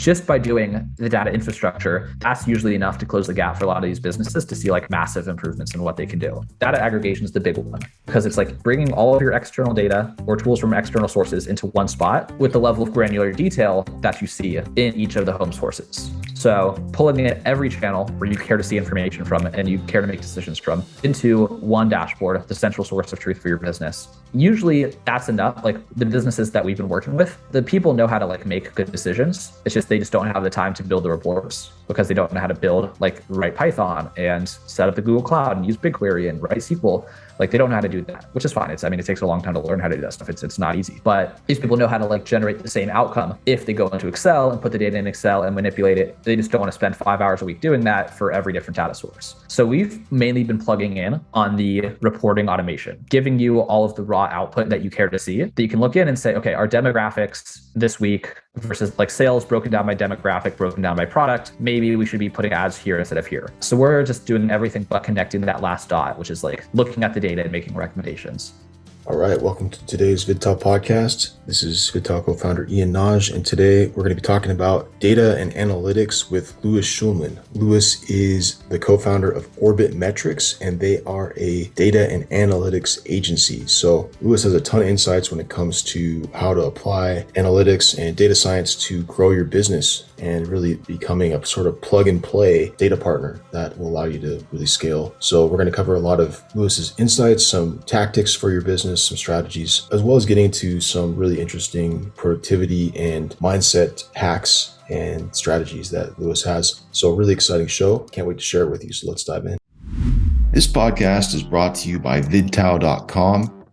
just by doing the data infrastructure, that's usually enough to close the gap for a lot of these businesses to see like massive improvements in what they can do. Data aggregation is the big one because it's like bringing all of your external data or tools from external sources into one spot with the level of granular detail that you see in each of the home sources. So pulling in every channel where you care to see information from and you care to make decisions from into one dashboard, the central source of truth for your business. Usually that's enough. Like the businesses that we've been working with, the people know how to like make good decisions. It's just they just don't have the time to build the reports because they don't know how to build, like write Python and set up the Google Cloud and use BigQuery and write SQL. Like they don't know how to do that, which is fine. It takes a long time to learn how to do that stuff. It's not easy, but these people know how to like generate the same outcome. If they go into Excel and put the data in Excel and manipulate it, they just don't want to spend 5 hours a week doing that for every different data source. So we've mainly been plugging in on the reporting automation, giving you all of the raw output that you care to see, that you can look in and say, okay, our demographics this week versus like sales broken down by demographic, broken down by product, maybe we should be putting ads here instead of here. So we're just doing everything but connecting that last dot, which is like looking at the data and making recommendations. All right, welcome to today's VidTao Podcast. This is VidTao co-founder Ian Naj, and today we're going to be talking about data and analytics with Louis Shulman. Louis is the co-founder of Orbit Metrics, and they are a data and analytics agency. So Louis has a ton of insights when it comes to how to apply analytics and data science to grow your business and really becoming a sort of plug and play data partner that will allow you to really scale. So we're going to cover a lot of Louis's insights, some tactics for your business, some strategies, as well as getting into some really interesting productivity and mindset hacks and strategies that Louis has. So a really exciting show. Can't wait to share it with you. So let's dive in. This podcast is brought to you by VidTao.com.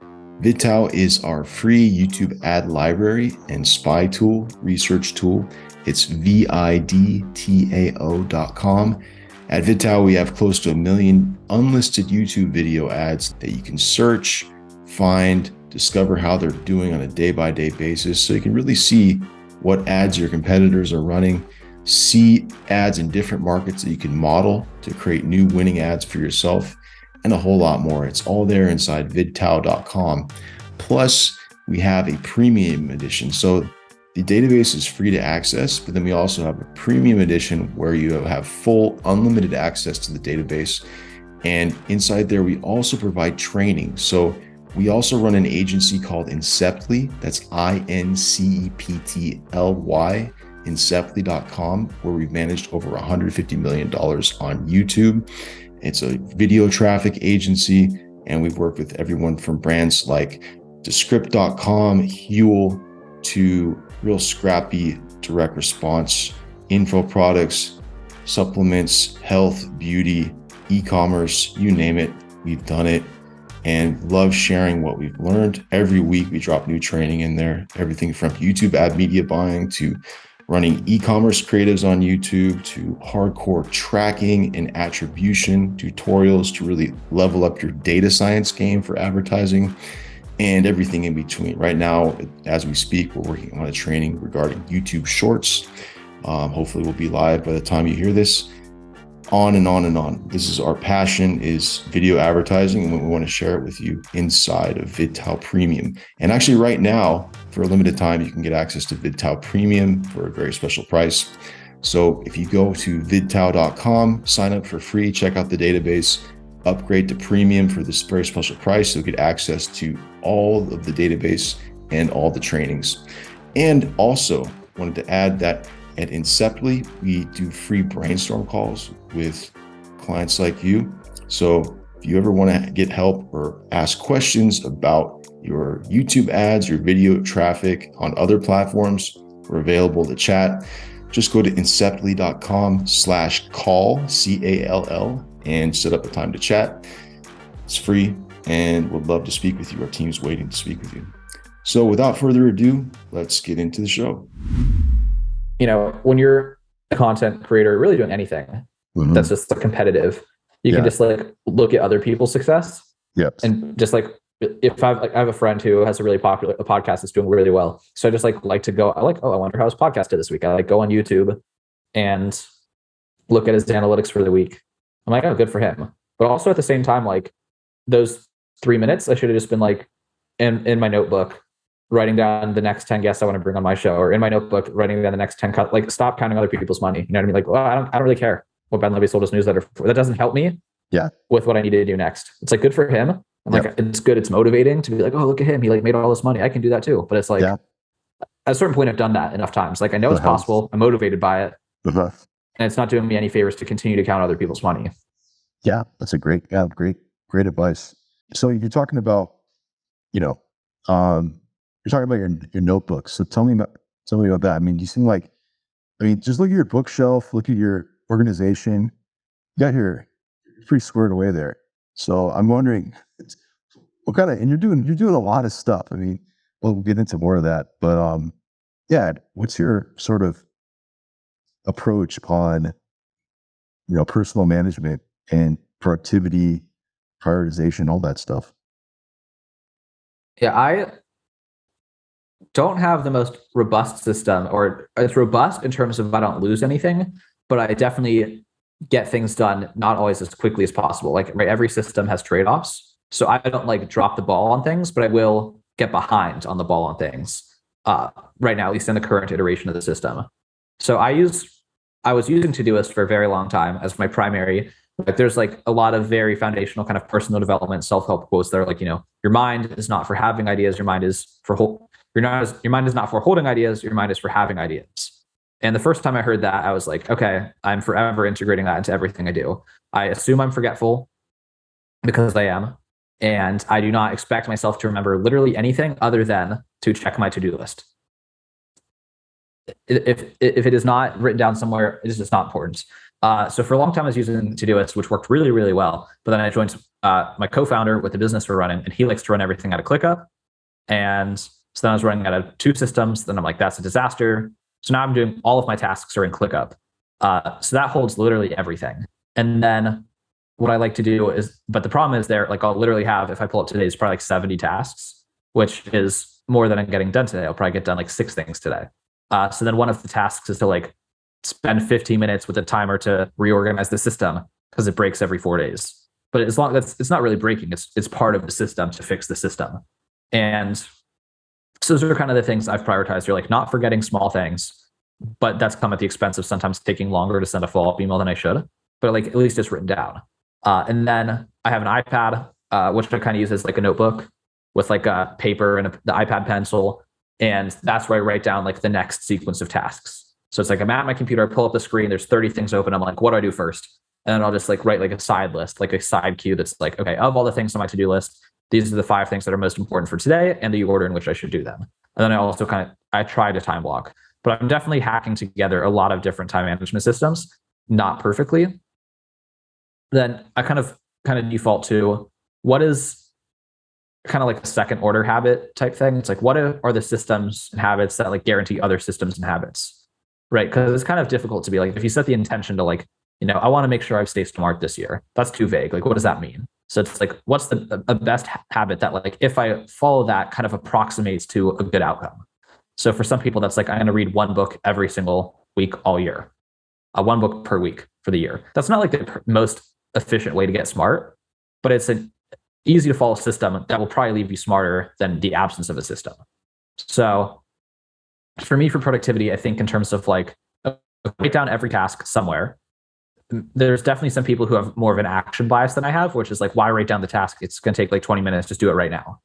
VidTao is our free YouTube ad library and spy tool, research tool. It's VidTao.com. At VidTao, we have close to 1 million unlisted YouTube video ads that you can search, find, discover how they're doing on a day-by-day basis. So you can really see what ads your competitors are running, see ads in different markets that you can model to create new winning ads for yourself, and a whole lot more. It's all there inside VidTao.com. Plus, we have a premium edition. So the database is free to access, but then we also have a premium edition where you have full unlimited access to the database. And inside there, we also provide training. So we also run an agency called Inceptly. That's INCEPTLY, Inceptly.com, where we've managed over $150 million on YouTube. It's a video traffic agency, and we've worked with everyone from brands like Descript.com, Huel, to real scrappy direct response, info products, supplements, health, beauty, e-commerce, you name it, we've done it, and love sharing what we've learned. Every week we drop new training in there, everything from YouTube ad media buying to running e-commerce creatives on YouTube to hardcore tracking and attribution tutorials to really level up your data science game for advertising, and everything in between. Right now, as we speak, we're working on a training regarding YouTube Shorts. Hopefully we'll be live by the time you hear this. On and on and on. This is our passion, is video advertising, and we want to share it with you inside of VidTao Premium. And actually right now, for a limited time, you can get access to VidTao Premium for a very special price. So if you go to VidTao.com, sign up for free, check out the database, upgrade to premium for this very special price, you'll get access to all of the database and all the trainings. And also wanted to add that at Inceptly, we do free brainstorm calls with clients like you. So if you ever want to get help or ask questions about your YouTube ads, your video traffic on other platforms, we're available to chat. Just go to inceptly.com/call, CALL, and set up a time to chat. It's free, and we'd love to speak with you. Our team's waiting to speak with you. So without further ado, let's get into the show. You know, when you're a content creator, really doing anything that's just competitive, you can just like look at other people's success. And just like, if I have a friend who has a really popular podcast that's doing really well. So I just like to go, I wonder how his podcast did this week. I go on YouTube and look at his analytics for the week. I'm like, oh, good for him. But also at the same time, like those 3 minutes, I should have just been like in my notebook, writing down the next 10 guests I want to bring on my show, or in my notebook, writing down the next 10 like stop counting other people's money. You know what I mean? Like, well, I don't really care what Ben Levy sold his newsletter for. That doesn't help me with what I need to do next. It's like good for him. And like, it's good. It's motivating to be like, oh, look at him. He like made all this money. I can do that too. But it's like, at a certain point, I've done that enough times. Like I know it's possible. I'm motivated by it. And it's not doing me any favors to continue to count other people's money. Yeah, that's a great advice. So you're talking about, you're talking about your notebooks. So tell me about that. I mean, you seem like, just look at your bookshelf, look at your organization. You got you're pretty squared away there. So I'm wondering what kind of, and you're doing a lot of stuff. I mean, we'll get into more of that, but what's your sort of approach on, personal management and productivity, prioritization, all that stuff? Yeah, I don't have the most robust system, or it's robust in terms of I don't lose anything, but I definitely get things done not always as quickly as possible. Like, right, every system has trade-offs. So I don't like drop the ball on things, but I will get behind on the ball on things right now, at least in the current iteration of the system. So I was using Todoist for a very long time as my primary. Like, there's like a lot of very foundational kind of personal development, self-help quotes that are like, your mind is not for having ideas. Your mind is your mind is not for holding ideas. Your mind is for having ideas. And the first time I heard that, I was like, okay, I'm forever integrating that into everything I do. I assume I'm forgetful because I am. And I do not expect myself to remember literally anything other than to check my to-do list. If it is not written down somewhere, it's just not important. So for a long time, I was using Todoist, which worked really, really well. But then I joined my co-founder with the business we're running, and he likes to run everything out of ClickUp. And so then I was running out of two systems. Then I'm like, that's a disaster. So now I'm doing all of my tasks are in ClickUp. So that holds literally everything. And then what I like to do is, but the problem is there, like I'll literally have, if I pull up today, it's probably like 70 tasks, which is more than I'm getting done today. I'll probably get done like 6 things today. So then one of the tasks is to like spend 15 minutes with a timer to reorganize the system because it breaks every 4 days. But as long as it's not really breaking, it's part of the system to fix the system. And so those are kind of the things I've prioritized. You're like not forgetting small things, but that's come at the expense of sometimes taking longer to send a follow-up email than I should. But like at least it's written down. And then I have an iPad, which I kind of use as like a notebook with like a paper and the iPad pencil. And that's where I write down like the next sequence of tasks. So it's like I'm at my computer, I pull up the screen, there's 30 things open. I'm like, what do I do first? And then I'll just like write like a side list, like a side queue that's like, okay, of all the things on my to-do list, these are the 5 things that are most important for today and the order in which I should do them. And then I also I try to time block, but I'm definitely hacking together a lot of different time management systems, not perfectly. Then I kind of default to what is kind of like a second order habit type thing. It's like, what are the systems and habits that like guarantee other systems and habits, right? Because it's kind of difficult to be like, if you set the intention to like, I want to make sure I stay smart this year. That's too vague. Like, what does that mean? So it's like, what's the best habit that like, if I follow that, kind of approximates to a good outcome. So for some people, that's like, I'm going to read 1 book every single week all year, 1 book per week for the year. That's not like the most efficient way to get smart, but it's an easy to follow system that will probably leave you smarter than the absence of a system. So for me, for productivity, I think in terms of like, write down every task somewhere. There's definitely some people who have more of an action bias than I have, which is like, why write down the task? It's going to take like 20 minutes. Just do it right now.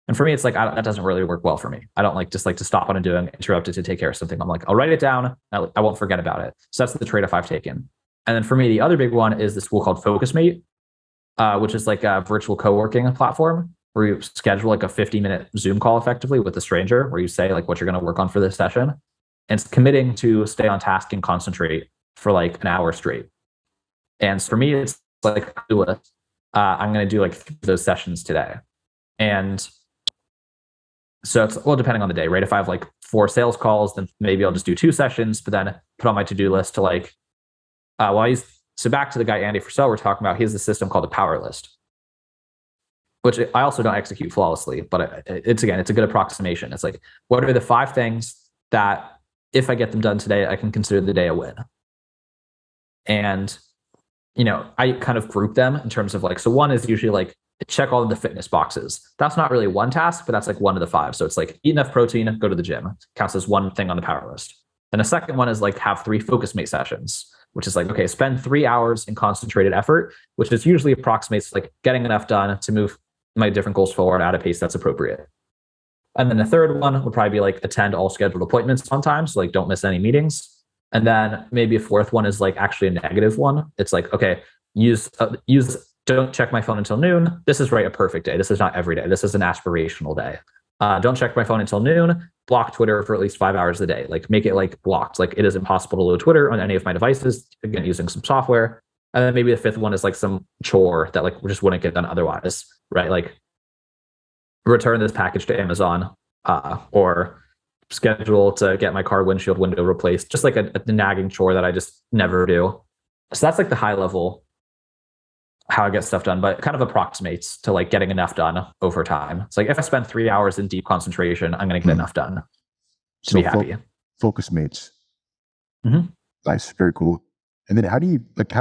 And for me, it's like, that doesn't really work well for me. I don't like to stop what I'm doing, interrupt it to take care of something. I'm like, I'll write it down. I won't forget about it. So that's the trade-off I've taken. And then for me, the other big one is this tool called FocusMate, which is like a virtual co-working platform where you schedule like a 50-minute Zoom call effectively with a stranger, where you say like what you're going to work on for this session. And it's committing to stay on task and concentrate for like an hour straight. And for me, it's like, I'm going to do like those sessions today. And so it's, well, depending on the day, right? If I have like 4 sales calls, then maybe I'll just do 2 sessions, but then put on my to-do list to like, so back to the guy, Andy Frisell, we're talking about, he has a system called the power list, which I also don't execute flawlessly, but it's a good approximation. It's like, what are the 5 things that if I get them done today, I can consider the day a win? And I kind of group them in terms of like, so 1 is usually like check all of the fitness boxes. That's not really one task, but that's like one of the five. So it's like eat enough protein, go to the gym. Counts as one thing on the power list. And the second one is like have 3 focus mate sessions, which is like, okay, spend 3 hours in concentrated effort, which is usually approximates like getting enough done to move my different goals forward at a pace that's appropriate. And then the third one would probably be like attend all scheduled appointments on time. So like don't miss any meetings. And then maybe a fourth one is like actually a negative one. It's like, okay, don't check my phone until noon. This is a perfect day. This is not every day. This is an aspirational day. Don't check my phone until noon. Block Twitter for at least 5 hours a day. Like make it like blocked. Like it is impossible to load Twitter on any of my devices, again, using some software. And then maybe the fifth one is like some chore that like just wouldn't get done otherwise, right? Like return this package to Amazon, or schedule to get my car windshield window replaced. Just like a nagging chore that I just never do. So that's like the high level how I get stuff done, but it kind of approximates to like getting enough done over time. It's like if I spend 3 hours in deep concentration, I'm going to get enough done to be happy. Focus mates. Mm-hmm. Nice. Very cool. And then how do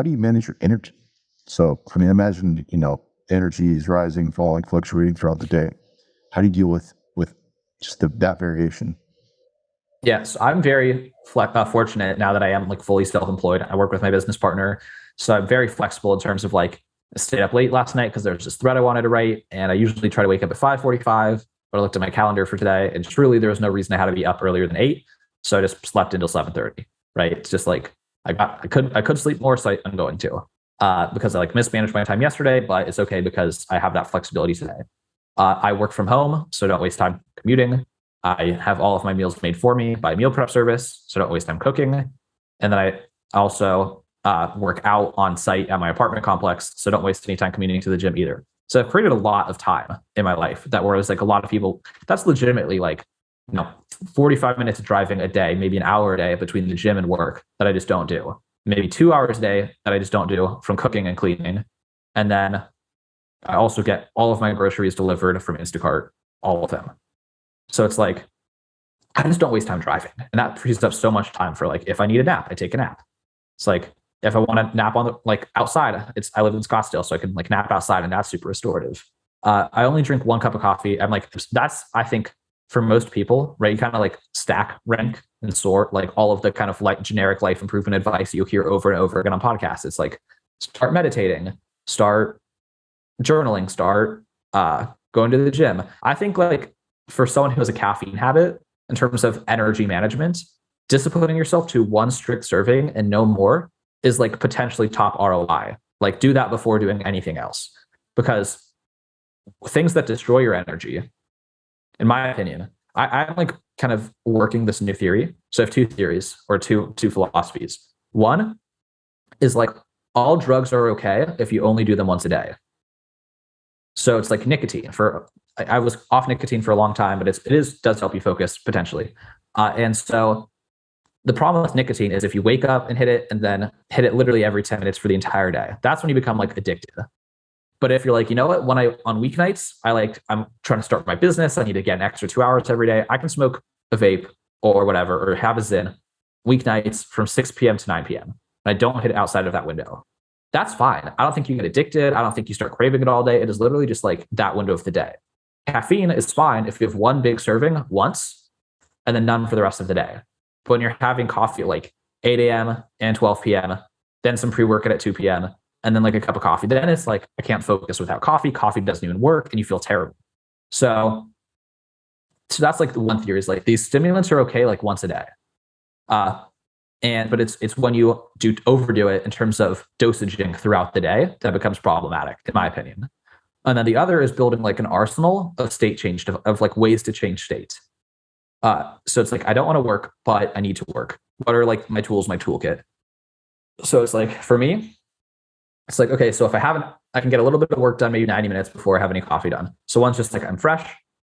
you manage your energy? So, I mean, imagine, energy is rising, falling, fluctuating throughout the day. How do you deal with just that variation? Yeah, so I'm very fortunate now that I am like fully self-employed. I work with my business partner. So I'm very flexible in terms of like I stayed up late last night because there's this thread I wanted to write. And I usually try to wake up at 5:45, but I looked at my calendar for today and just really there was no reason I had to be up earlier than 8. So I just slept until 7:30, right? It's just like I could sleep more, so I'm going to because I like mismanaged my time yesterday, but it's okay because I have that flexibility today. I work from home, so don't waste time commuting. I have all of my meals made for me by meal prep service, so don't waste time cooking. And then I also work out on site at my apartment complex, so don't waste any time commuting to the gym either. So I've created a lot of time in my life that whereas like a lot of people, that's legitimately like 45 minutes of driving a day, maybe an hour a day between the gym and work that I just don't do. Maybe 2 hours a day that I just don't do from cooking and cleaning. And then I also get all of my groceries delivered from Instacart, all of them. So it's like, I just don't waste time driving. And that frees up so much time for like, if I need a nap, I take a nap. It's like, if I want to nap on the, like outside, I live in Scottsdale, so I can like nap outside and that's super restorative. I only drink 1 cup of coffee. I'm like, that's, I think for most people, right? You kind of like stack rank and sort like all of the kind of like generic life improvement advice you hear over and over again on podcasts. It's like, start meditating, start journaling, start going to the gym. I think like for someone who has a caffeine habit in terms of energy management, disciplining yourself to 1 strict serving and no more is like potentially top ROI. Like do that before doing anything else, because things that destroy your energy, in my opinion, I'm like kind of working this new theory. So I have 2 theories or two philosophies. One is like all drugs are okay if you only do them once a day. So it's like nicotine. I was off nicotine for a long time, but it does help you focus potentially. And so the problem with nicotine is if you wake up and hit it and then hit it literally every 10 minutes for the entire day, that's when you become like addicted. But if you're like, you know what, on weeknights, I'm trying to start my business, I need to get an extra 2 hours every day, I can smoke a vape or whatever, or have a Zyn weeknights from 6 p.m. to 9 p.m. And I don't hit it outside of that window. That's fine. I don't think you get addicted. I don't think you start craving it all day. It is literally just like that window of the day. Caffeine is fine if you have 1 big serving once and then none for the rest of the day. But when you're having coffee at like 8 a.m. and 12 p.m., then some pre-workout at 2 p.m., and then like a cup of coffee, then it's like, I can't focus without coffee. Coffee doesn't even work and you feel terrible. So that's like the one theory is like these stimulants are okay like once a day. But it's when you do overdo it in terms of dosaging throughout the day that becomes problematic, in my opinion. And then the other is building like an arsenal of state change, of like ways to change state. So it's like, I don't want to work, but I need to work. What are like my tools, my toolkit? So it's like, for me, it's like, okay, so if I can get a little bit of work done, maybe 90 minutes before I have any coffee done. So one's just like, I'm fresh,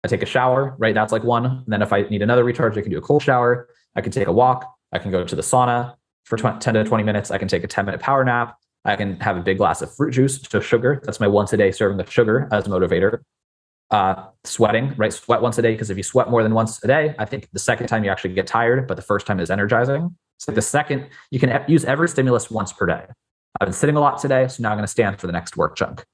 I take a shower, right? That's like one. And then if I need another recharge, I can do a cold shower. I can take a walk. I can go to the sauna for 10 to 20 minutes. I can take a 10-minute power nap. I can have a big glass of fruit juice, so sugar. That's my once a day serving of sugar as a motivator. Sweating, right? Sweat once a day, because if you sweat more than once a day, I think the second time you actually get tired, but the first time is energizing. So the second, you can use every stimulus once per day. I've been sitting a lot today, so now I'm going to stand for the next work chunk.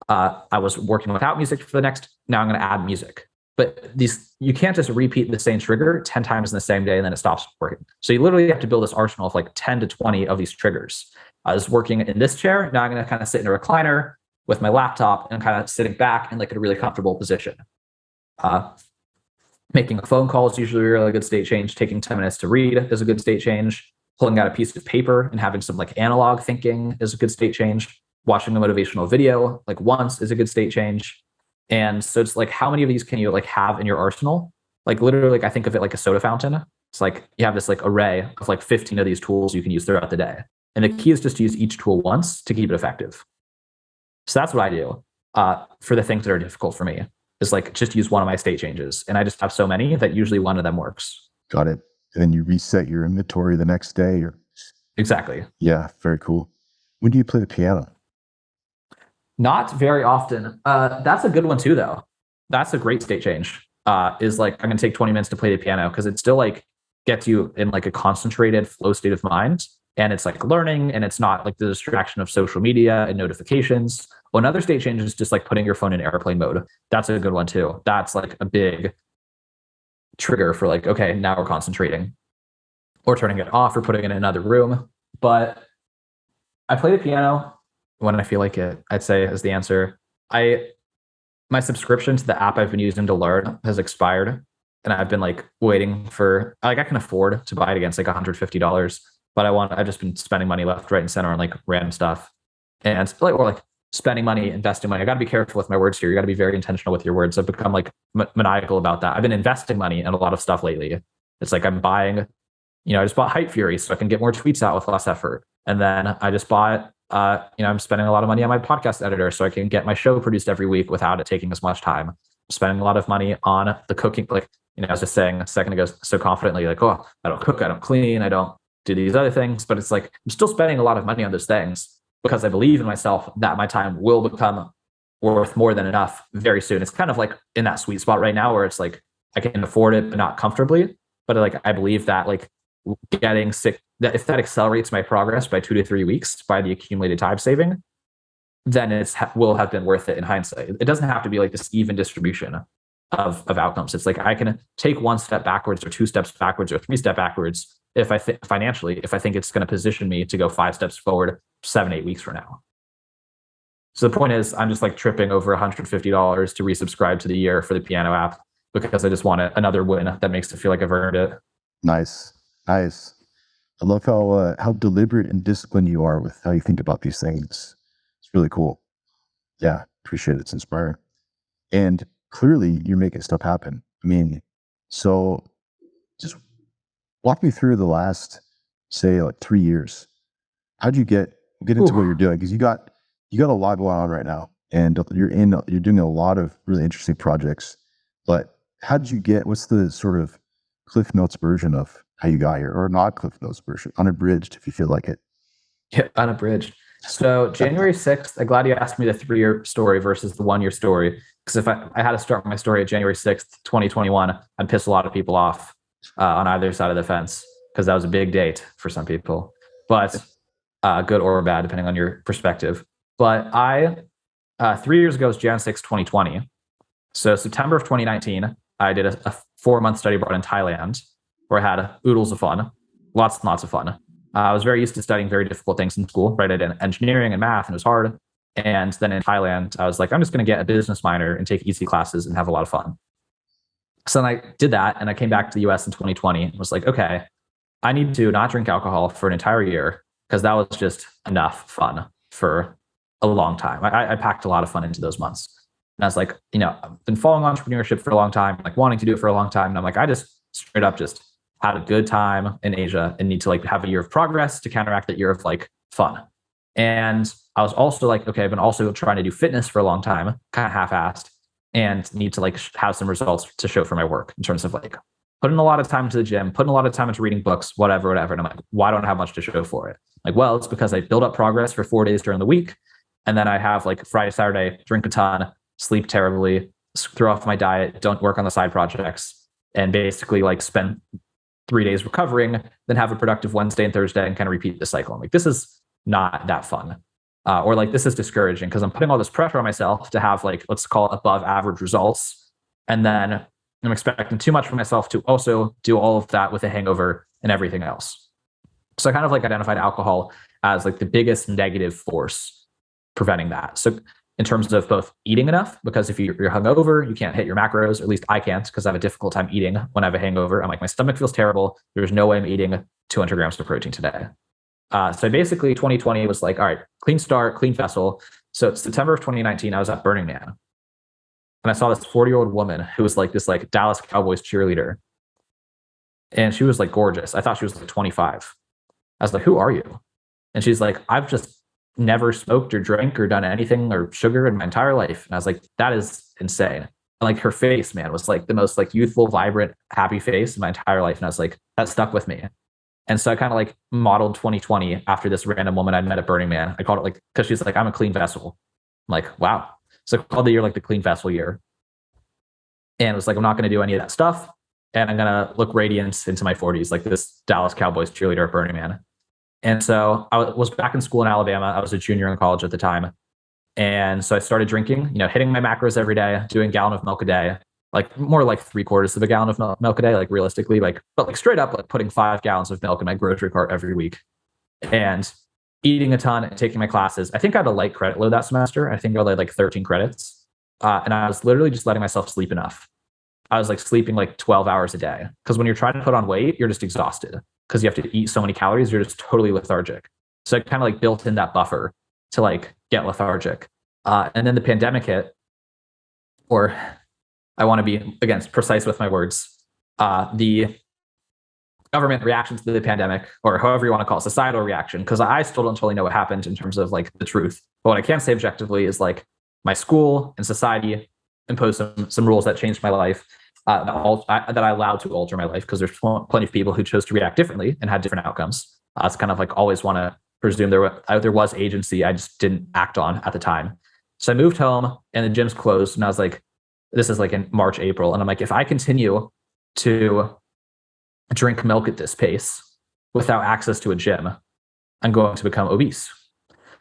I was working without music for the next, now I'm going to add music. But you can't just repeat the same trigger 10 times in the same day and then it stops working. So you literally have to build this arsenal of like 10 to 20 of these triggers. I was working in this chair. Now I'm going to kind of sit in a recliner with my laptop and kind of sitting back in like a really comfortable position. Making a phone call is usually a really good state change. Taking 10 minutes to read is a good state change. Pulling out a piece of paper and having some like analog thinking is a good state change. Watching a motivational video like once is a good state change. And so it's like, how many of these can you like have in your arsenal? Like literally, like I think of it like a soda fountain. It's like you have this like array of like 15 of these tools you can use throughout the day. And the key is just to use each tool once to keep it effective. So that's what I do for the things that are difficult for me, is like just use one of my state changes. And I just have so many that usually one of them works. Got it. And then you reset your inventory the next day. Exactly. Yeah, very cool. When do you play the piano? Not very often. That's a good one too, though. That's a great state change. Is like, I'm going to take 20 minutes to play the piano because it still like gets you in like a concentrated flow state of mind. And it's like learning, and it's not like the distraction of social media and notifications. Well, another state change is just like putting your phone in airplane mode. That's a good one too. That's like a big trigger for like, okay, now we're concentrating, or turning it off or putting it in another room. But I play the piano when I feel like it, I'd say, is the answer. My subscription to the app I've been using to learn has expired, and I've been like waiting for, like, I can afford to buy it against like $150, but I've just been spending money left, right, and center on like random stuff, and like, or like spending money, investing money. I got to be careful with my words here. You got to be very intentional with your words. I've become like maniacal about that. I've been investing money in a lot of stuff lately. It's like I'm buying, I just bought Hype Fury so I can get more tweets out with less effort. And then I just bought, I'm spending a lot of money on my podcast editor so I can get my show produced every week without it taking as much time. I'm spending a lot of money on the cooking. Like, I was just saying a second ago so confidently, like, oh, I don't cook, I don't clean, I don't do these other things. But it's like, I'm still spending a lot of money on those things because I believe in myself that my time will become worth more than enough very soon. It's kind of like in that sweet spot right now where it's like, I can afford it, but not comfortably. But like, I believe that like getting sick, that if that accelerates my progress by 2 to 3 weeks by the accumulated time saving, then will have been worth it in hindsight. It doesn't have to be like this even distribution of outcomes. It's like I can take 1 step backwards or 2 steps backwards or 3 steps backwards if I financially, if I think it's going to position me to go 5 steps forward 7-8 weeks from now. So the point is, I'm just like tripping over $150 to resubscribe to the year for the piano app because I just want another win that makes it feel like I've earned it. Nice. I love how deliberate and disciplined you are with how you think about these things. It's really cool. Yeah, appreciate it. It's inspiring. And clearly you're making stuff happen. I mean, so just walk me through the last, say, like 3 years. How'd you get into what you're doing? Because you got a lot going on right now, and you're doing a lot of really interesting projects. But how did you what's the sort of Cliff Notes version of how you got here, or not Cliff Notes version, unabridged if you feel like it? Yeah, unabridged. So January 6th, I'm glad you asked me the 3-year story versus the 1-year story. Because if I had to start my story at January 6th, 2021, I'd piss a lot of people off on either side of the fence, because that was a big date for some people, but good or bad, depending on your perspective. But 3 years ago was Jan 6, 2020. So September of 2019, I did a 4-month study abroad in Thailand where I had oodles of fun, lots and lots of fun. I was very used to studying very difficult things in school, right? I did engineering and math, and it was hard. And then in Thailand, I was like, I'm just going to get a business minor and take easy classes and have a lot of fun. So then I did that, and I came back to the US in 2020 and was like, okay, I need to not drink alcohol for an entire year, because that was just enough fun for a long time. I packed a lot of fun into those months. And I was like, I've been following entrepreneurship for a long time, like wanting to do it for a long time. And I'm like, I just straight up just had a good time in Asia and need to like have a year of progress to counteract that year of like fun. And I was also like, okay, I've been also trying to do fitness for a long time, kind of half-assed, and need to like have some results to show for my work in terms of like putting a lot of time into the gym, putting a lot of time into reading books, whatever. And I'm like, why don't I have much to show for it? Like, well, it's because I build up progress for 4 days during the week. And then I have like Friday, Saturday, drink a ton, sleep terribly, throw off my diet, don't work on the side projects, and basically like spend 3 days recovering, then have a productive Wednesday and Thursday and kind of repeat the cycle. I'm like, this is not that fun. Or like, this is discouraging because I'm putting all this pressure on myself to have like, let's call it above average results. And then I'm expecting too much from myself to also do all of that with a hangover and everything else. So I kind of like identified alcohol as like the biggest negative force preventing that. So in terms of both eating enough, because if you're hungover, you can't hit your macros, or at least I can't, because I have a difficult time eating when I have a hangover. I'm like, my stomach feels terrible. There's no way I'm eating 200 grams of protein today. So basically 2020 was like, all right, clean start, clean vessel. So September of 2019, I was at Burning Man. And I saw this 40-year-old woman who was like this like Dallas Cowboys cheerleader. And she was like gorgeous. I thought she was like 25. I was like, who are you? And she's like, I've just never smoked or drank or done anything or sugar in my entire life. And I was like, that is insane. And like her face, man, was like the most like youthful, vibrant, happy face in my entire life. And I was like, that stuck with me. And so I kind of like modeled 2020 after this random woman I'd met at Burning Man. I called it like, because she's like, I'm a clean vessel. I'm like, wow. So I called the year like the clean vessel year. And it was like, I'm not going to do any of that stuff. And I'm going to look radiant into my 40s, like this Dallas Cowboys cheerleader at Burning Man. And so I was back in school in Alabama. I was a junior in college at the time. And so I started drinking, hitting my macros every day, doing a gallon of milk a day, like more like 3/4 of a gallon of milk a day, like realistically, but like straight up, like putting 5 gallons of milk in my grocery cart every week and eating a ton and taking my classes. I think I had a light credit load that semester. I think I had like 13 credits. And I was literally just letting myself sleep enough. I was like sleeping like 12 hours a day. Because when you're trying to put on weight, you're just exhausted because you have to eat so many calories. You're just totally lethargic. So I kind of like built in that buffer to like get lethargic. And then the pandemic hit, or I want to be, again, precise with my words. The government reaction to the pandemic, or however you want to call it, societal reaction, because I still don't totally know what happened in terms of like the truth. But what I can say objectively is like my school and society imposed some rules that changed my life, that I allowed to alter my life, because there's plenty of people who chose to react differently and had different outcomes. It's kind of like always want to presume there was agency I just didn't act on at the time. So I moved home and the gym's closed, and I was like, this is like in March, April. And I'm like, if I continue to drink milk at this pace without access to a gym, I'm going to become obese.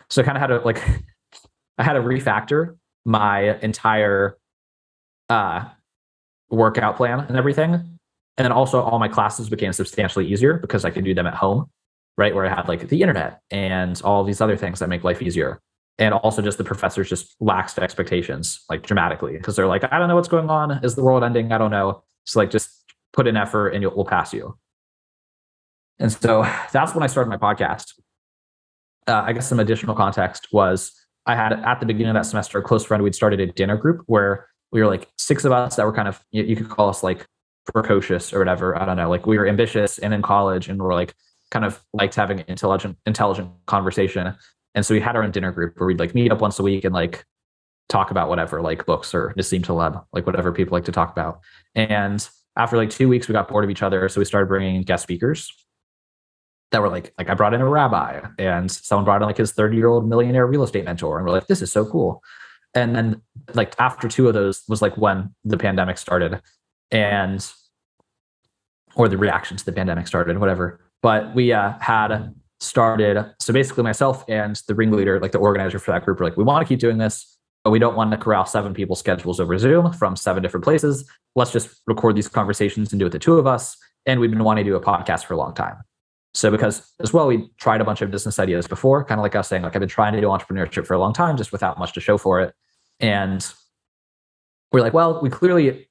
So I kind of had to refactor my entire workout plan and everything. And then also all my classes became substantially easier because I could do them at home, right? Where I had like the internet and all these other things that make life easier. And also just the professors just laxed expectations like dramatically, because they're like, I don't know what's going on. Is the world ending? I don't know. So like, just put in effort and we'll pass you. And so that's when I started my podcast. I guess some additional context was I had at the beginning of that semester, a close friend, we'd started a dinner group where we were like 6 of us that were kind of, you could call us like precocious or whatever. I don't know. Like we were ambitious and in college, and we're like kind of liked having intelligent conversation. And so we had our own dinner group where we'd like meet up once a week and like talk about whatever, like books or Nassim Taleb, like whatever people like to talk about. And after like 2 weeks, we got bored of each other. So we started bringing in guest speakers that were like I brought in a rabbi, and someone brought in like his 30-year-old millionaire real estate mentor. And we're like, this is so cool. And then like after 2 of those was like when the pandemic started, or the reaction to the pandemic started, whatever. But we had started, so basically myself and the ringleader, like the organizer for that group, were like, we want to keep doing this, but we don't want to corral 7 people's schedules over Zoom from 7 different places. Let's just record these conversations and do it the 2 of us. And we've been wanting to do a podcast for a long time. So because as well, we tried a bunch of business ideas before, kind of like I was saying, like I've been trying to do entrepreneurship for a long time, just without much to show for it. And we're like, well, we clearly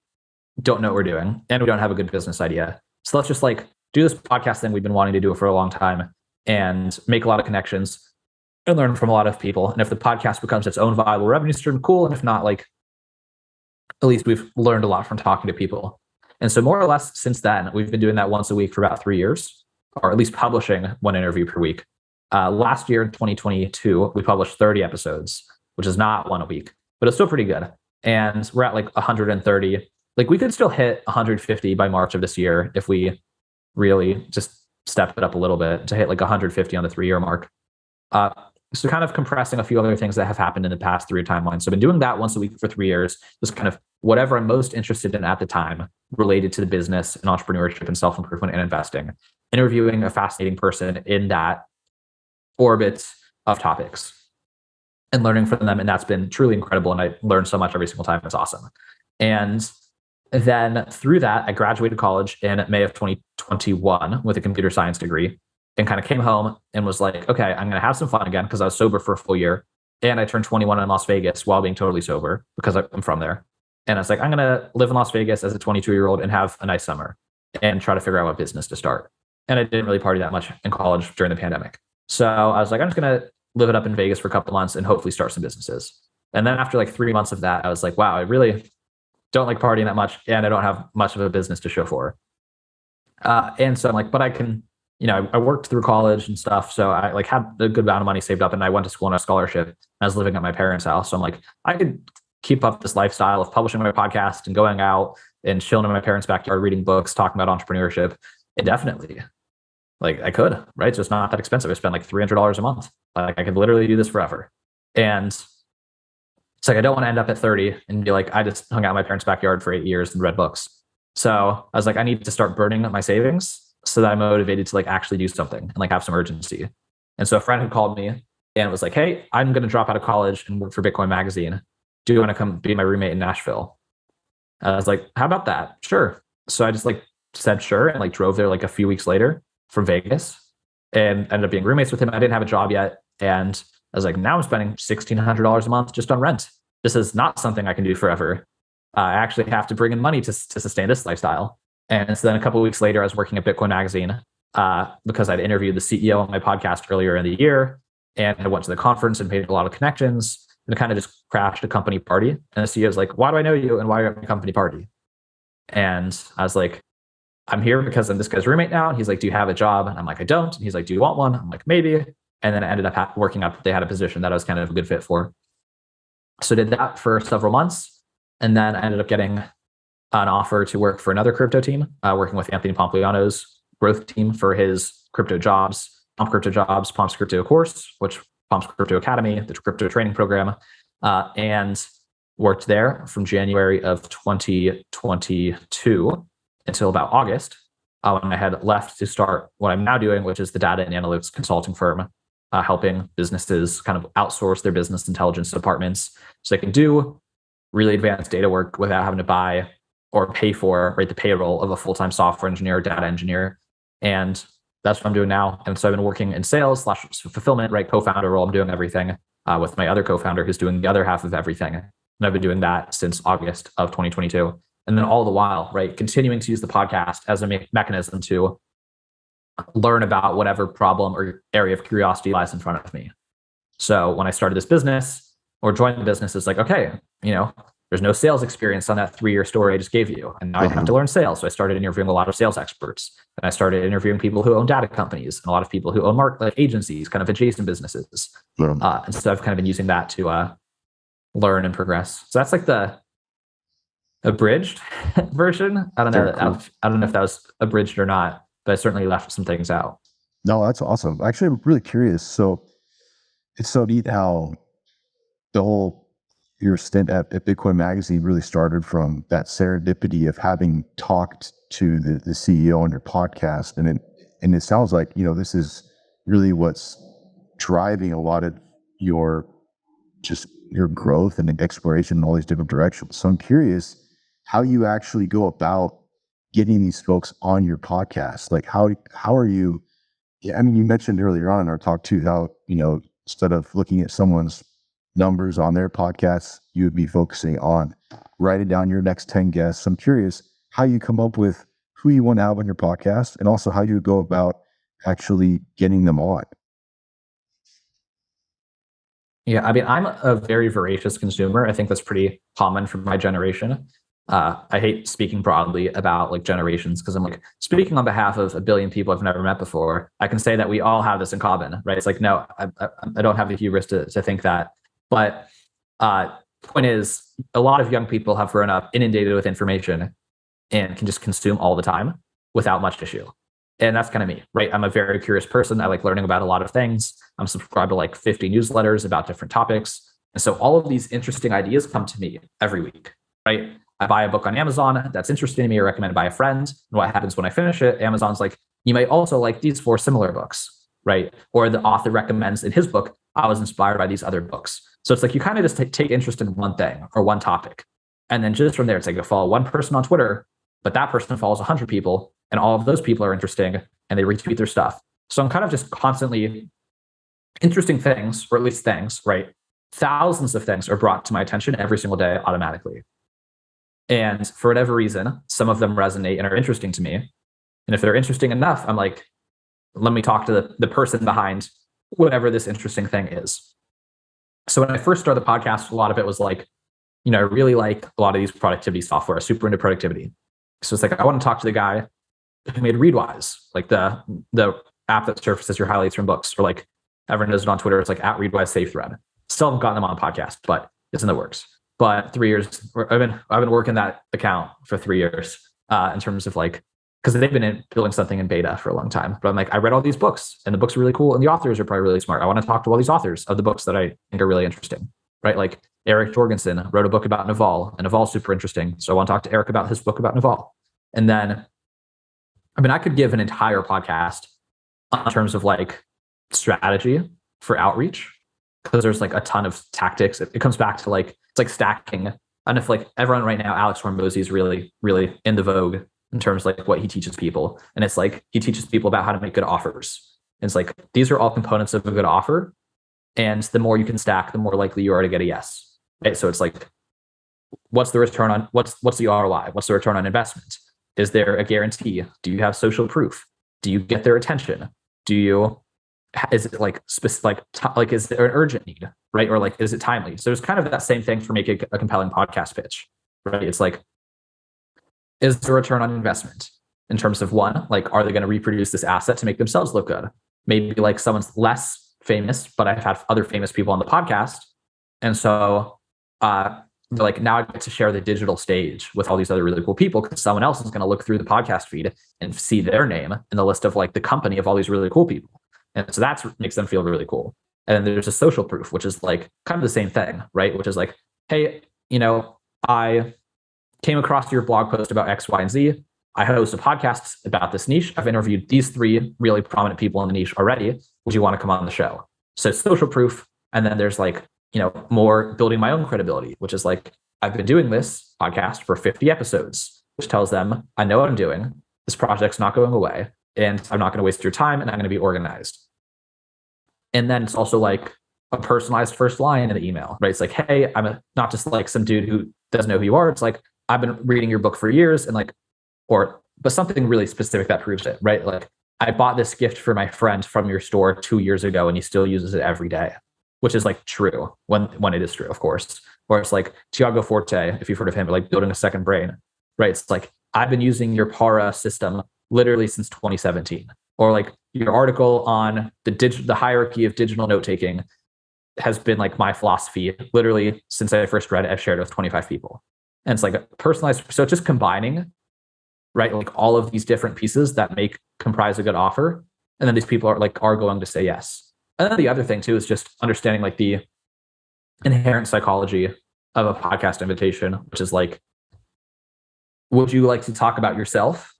don't know what we're doing and we don't have a good business idea. So let's just like do this podcast thing we've been wanting to do for a long time and make a lot of connections and learn from a lot of people. And if the podcast becomes its own viable revenue stream, cool. And if not, like at least we've learned a lot from talking to people. And so more or less since then, we've been doing that once a week for about 3 years, or at least publishing 1 interview per week. Last year in 2022, we published 30 episodes, which is not 1 a week, but it's still pretty good. And we're at like 130. Like we could still hit 150 by March of this year if we really just step it up a little bit to hit like 150 on the 3-year mark. So kind of compressing a few other things that have happened in the past 3-year timeline. So I've been doing that once a week for 3 years, just kind of whatever I'm most interested in at the time related to the business and entrepreneurship and self-improvement and investing, interviewing a fascinating person in that orbit of topics. and learning from them. And that's been truly incredible. And I learned so much every single time. It's awesome. And then through that, I graduated college in May of 2021 with a computer science degree, and kind of came home and was like, okay, I'm going to have some fun again, because I was sober for a full year. And I turned 21 in Las Vegas while being totally sober, because I'm from there. And I was like, I'm going to live in Las Vegas as a 22-year-old and have a nice summer and try to figure out what business to start. And I didn't really party that much in college during the pandemic. So I was like, I'm just going to live it up in Vegas for a couple months and hopefully start some businesses. And then after like 3 months of that, I was like, wow, I really don't like partying that much, and I don't have much of a business to show for. And so I'm like, but I can, I worked through college and stuff. So I like had a good amount of money saved up, and I went to school on a scholarship. I was living at my parents' house. So I'm like, I could keep up this lifestyle of publishing my podcast and going out and chilling in my parents' backyard, reading books, talking about entrepreneurship indefinitely. Like I could, right? So it's not that expensive. I spend like $300 a month. Like I could literally do this forever. And it's like, I don't want to end up at 30 and be like, I just hung out in my parents' backyard for 8 years and read books. So I was like, I need to start burning up my savings so that I'm motivated to like actually do something and like have some urgency. And so a friend had called me and was like, hey, I'm going to drop out of college and work for Bitcoin Magazine. Do you want to come be my roommate in Nashville? I was like, how about that? Sure. So I just like said sure, and like drove there like a few weeks later from Vegas and ended up being roommates with him. I didn't have a job yet. And I was like, now I'm spending $1,600 a month just on rent. This is not something I can do forever. I actually have to bring in money to sustain this lifestyle. And so then a couple of weeks later, I was working at Bitcoin Magazine because I'd interviewed the CEO on my podcast earlier in the year. And I went to the conference and made a lot of connections, and kind of just crashed a company party. And the CEO was like, why do I know you? And why are you at my company party? And I was like, I'm here because I'm this guy's roommate now. And he's like, do you have a job? And I'm like, I don't. And he's like, do you want one? I'm like, maybe. And then I ended up working out that they had a position that I was kind of a good fit for. So I did that for several months. And then I ended up getting an offer to work for another crypto team, working with Anthony Pompliano's growth team for his crypto jobs, Pomp's Crypto course, which Pomp's Crypto Academy, the crypto training program, and worked there from January of 2022 until about August, when I had left to start what I'm now doing, which is the data and analytics consulting firm, helping businesses kind of outsource their business intelligence departments so they can do really advanced data work without having to buy or pay for, right, the payroll of a full-time software engineer or data engineer. And that's what I'm doing now. And so I've been working in sales / fulfillment, right, co-founder role. I'm doing everything with my other co-founder who's doing the other half of everything. And I've been doing that since August of 2022. And then all the while, right, continuing to use the podcast as a mechanism to learn about whatever problem or area of curiosity lies in front of me. So when I started this business or joined the business, it's like, okay, there's no sales experience on that 3-year story I just gave you. And now I have to learn sales. So I started interviewing a lot of sales experts. And I started interviewing people who own data companies and a lot of people who own agencies, kind of adjacent businesses. And so I've kind of been using that to learn and progress. So that's like the abridged version. I don't know. Cool. I don't know if that was abridged or not, but I certainly left some things out. No, that's awesome. Actually, I'm really curious. So it's so neat how your stint at Bitcoin Magazine really started from that serendipity of having talked to the CEO on your podcast. And it sounds like, this is really what's driving a lot of your growth and exploration in all these different directions. So I'm curious how you actually go about getting these folks on your podcast. Like how are you? Yeah, I mean, you mentioned earlier on in our talk too, how, instead of looking at someone's numbers on their podcasts, you would be focusing on writing down your next 10 guests. I'm curious how you come up with who you want to have on your podcast, and also how you go about actually getting them on. Yeah, I mean, I'm a very voracious consumer. I think that's pretty common for my generation. I hate speaking broadly about like generations, because I'm like speaking on behalf of a billion people I've never met before. I can say that we all have this in common, right? It's like, no, I don't have the hubris to think that. But point is, a lot of young people have grown up inundated with information and can just consume all the time without much issue. And that's kind of me, right? I'm a very curious person. I like learning about a lot of things. I'm subscribed to like 50 newsletters about different topics. And so all of these interesting ideas come to me every week, right? I buy a book on Amazon that's interesting to me or recommended by a friend. And what happens when I finish it? Amazon's like, you might also like these 4 similar books, right? Or the author recommends in his book, I was inspired by these other books. So it's like you kind of just take interest in one thing or one topic. And then just from there, it's like you follow one person on Twitter, but that person follows 100 people, and all of those people are interesting and they retweet their stuff. So I'm kind of just constantly interesting things, or at least things, right? Thousands of things are brought to my attention every single day automatically. And for whatever reason, some of them resonate and are interesting to me. And if they're interesting enough, I'm like, let me talk to the person behind whatever this interesting thing is. So when I first started the podcast, a lot of it was like, I really like a lot of these productivity software, super into productivity. So it's like, I want to talk to the guy who made Readwise, like the app that surfaces your highlights from books, or like everyone knows it on Twitter. It's like at Readwise SafeThread. Still haven't gotten them on the podcast, but it's in the works. But 3 years, I've been working that account for 3 years in terms of like, because they've been building something in beta for a long time. But I'm like, I read all these books and the books are really cool and the authors are probably really smart. I want to talk to all these authors of the books that I think are really interesting, right? Like Eric Jorgensen wrote a book about Naval, and Naval's super interesting. So I want to talk to Eric about his book about Naval. And then, I could give an entire podcast in terms of like strategy for outreach, because there's like a ton of tactics. It comes back to like, it's like stacking. And if like everyone right now, Alex Hormozy is really, really in the vogue in terms of like what he teaches people. And it's like, he teaches people about how to make good offers. And it's like, these are all components of a good offer. And the more you can stack, the more likely you are to get a yes. Right? So it's like, what's the return on, what's the ROI? What's the return on investment? Is there a guarantee? Do you have social proof? Do you get their attention? Is it like specific, like is there an urgent need, right? Or like, is it timely? So there's kind of that same thing for making a compelling podcast pitch, right? It's like, is there a return on investment in terms of one, like, are they going to reproduce this asset to make themselves look good? Maybe like someone's less famous, but I've had other famous people on the podcast. And so, like now I get to share the digital stage with all these other really cool people, because someone else is going to look through the podcast feed and see their name in the list of like the company of all these really cool people. And so that makes them feel really cool. And then there's a social proof, which is like kind of the same thing, right? Which is like, hey, I came across your blog post about X, Y, and Z. I host a podcast about this niche. I've interviewed these 3 really prominent people in the niche already. Would you want to come on the show? So social proof. And then there's like, more building my own credibility, which is like, I've been doing this podcast for 50 episodes, which tells them I know what I'm doing. This project's not going away, and I'm not going to waste your time, and I'm going to be organized. And then it's also like a personalized first line in the email, right? It's like, hey, not just like some dude who doesn't know who you are. It's like, I've been reading your book for years, and like, but something really specific that proves it, right? Like, I bought this gift for my friend from your store 2 years ago, and he still uses it every day, which is like true when it is true, of course. Or it's like Tiago Forte, if you've heard of him, like building a second brain, right? It's like, I've been using your Para system literally since 2017. Or like your article on the hierarchy of digital note taking has been like my philosophy literally since I first read it. I've shared it with 25 people. And it's like a personalized. So it's just combining, right? Like all of these different pieces that comprise a good offer. And then these people are going to say yes. And then the other thing too is just understanding like the inherent psychology of a podcast invitation, which is like, would you like to talk about yourself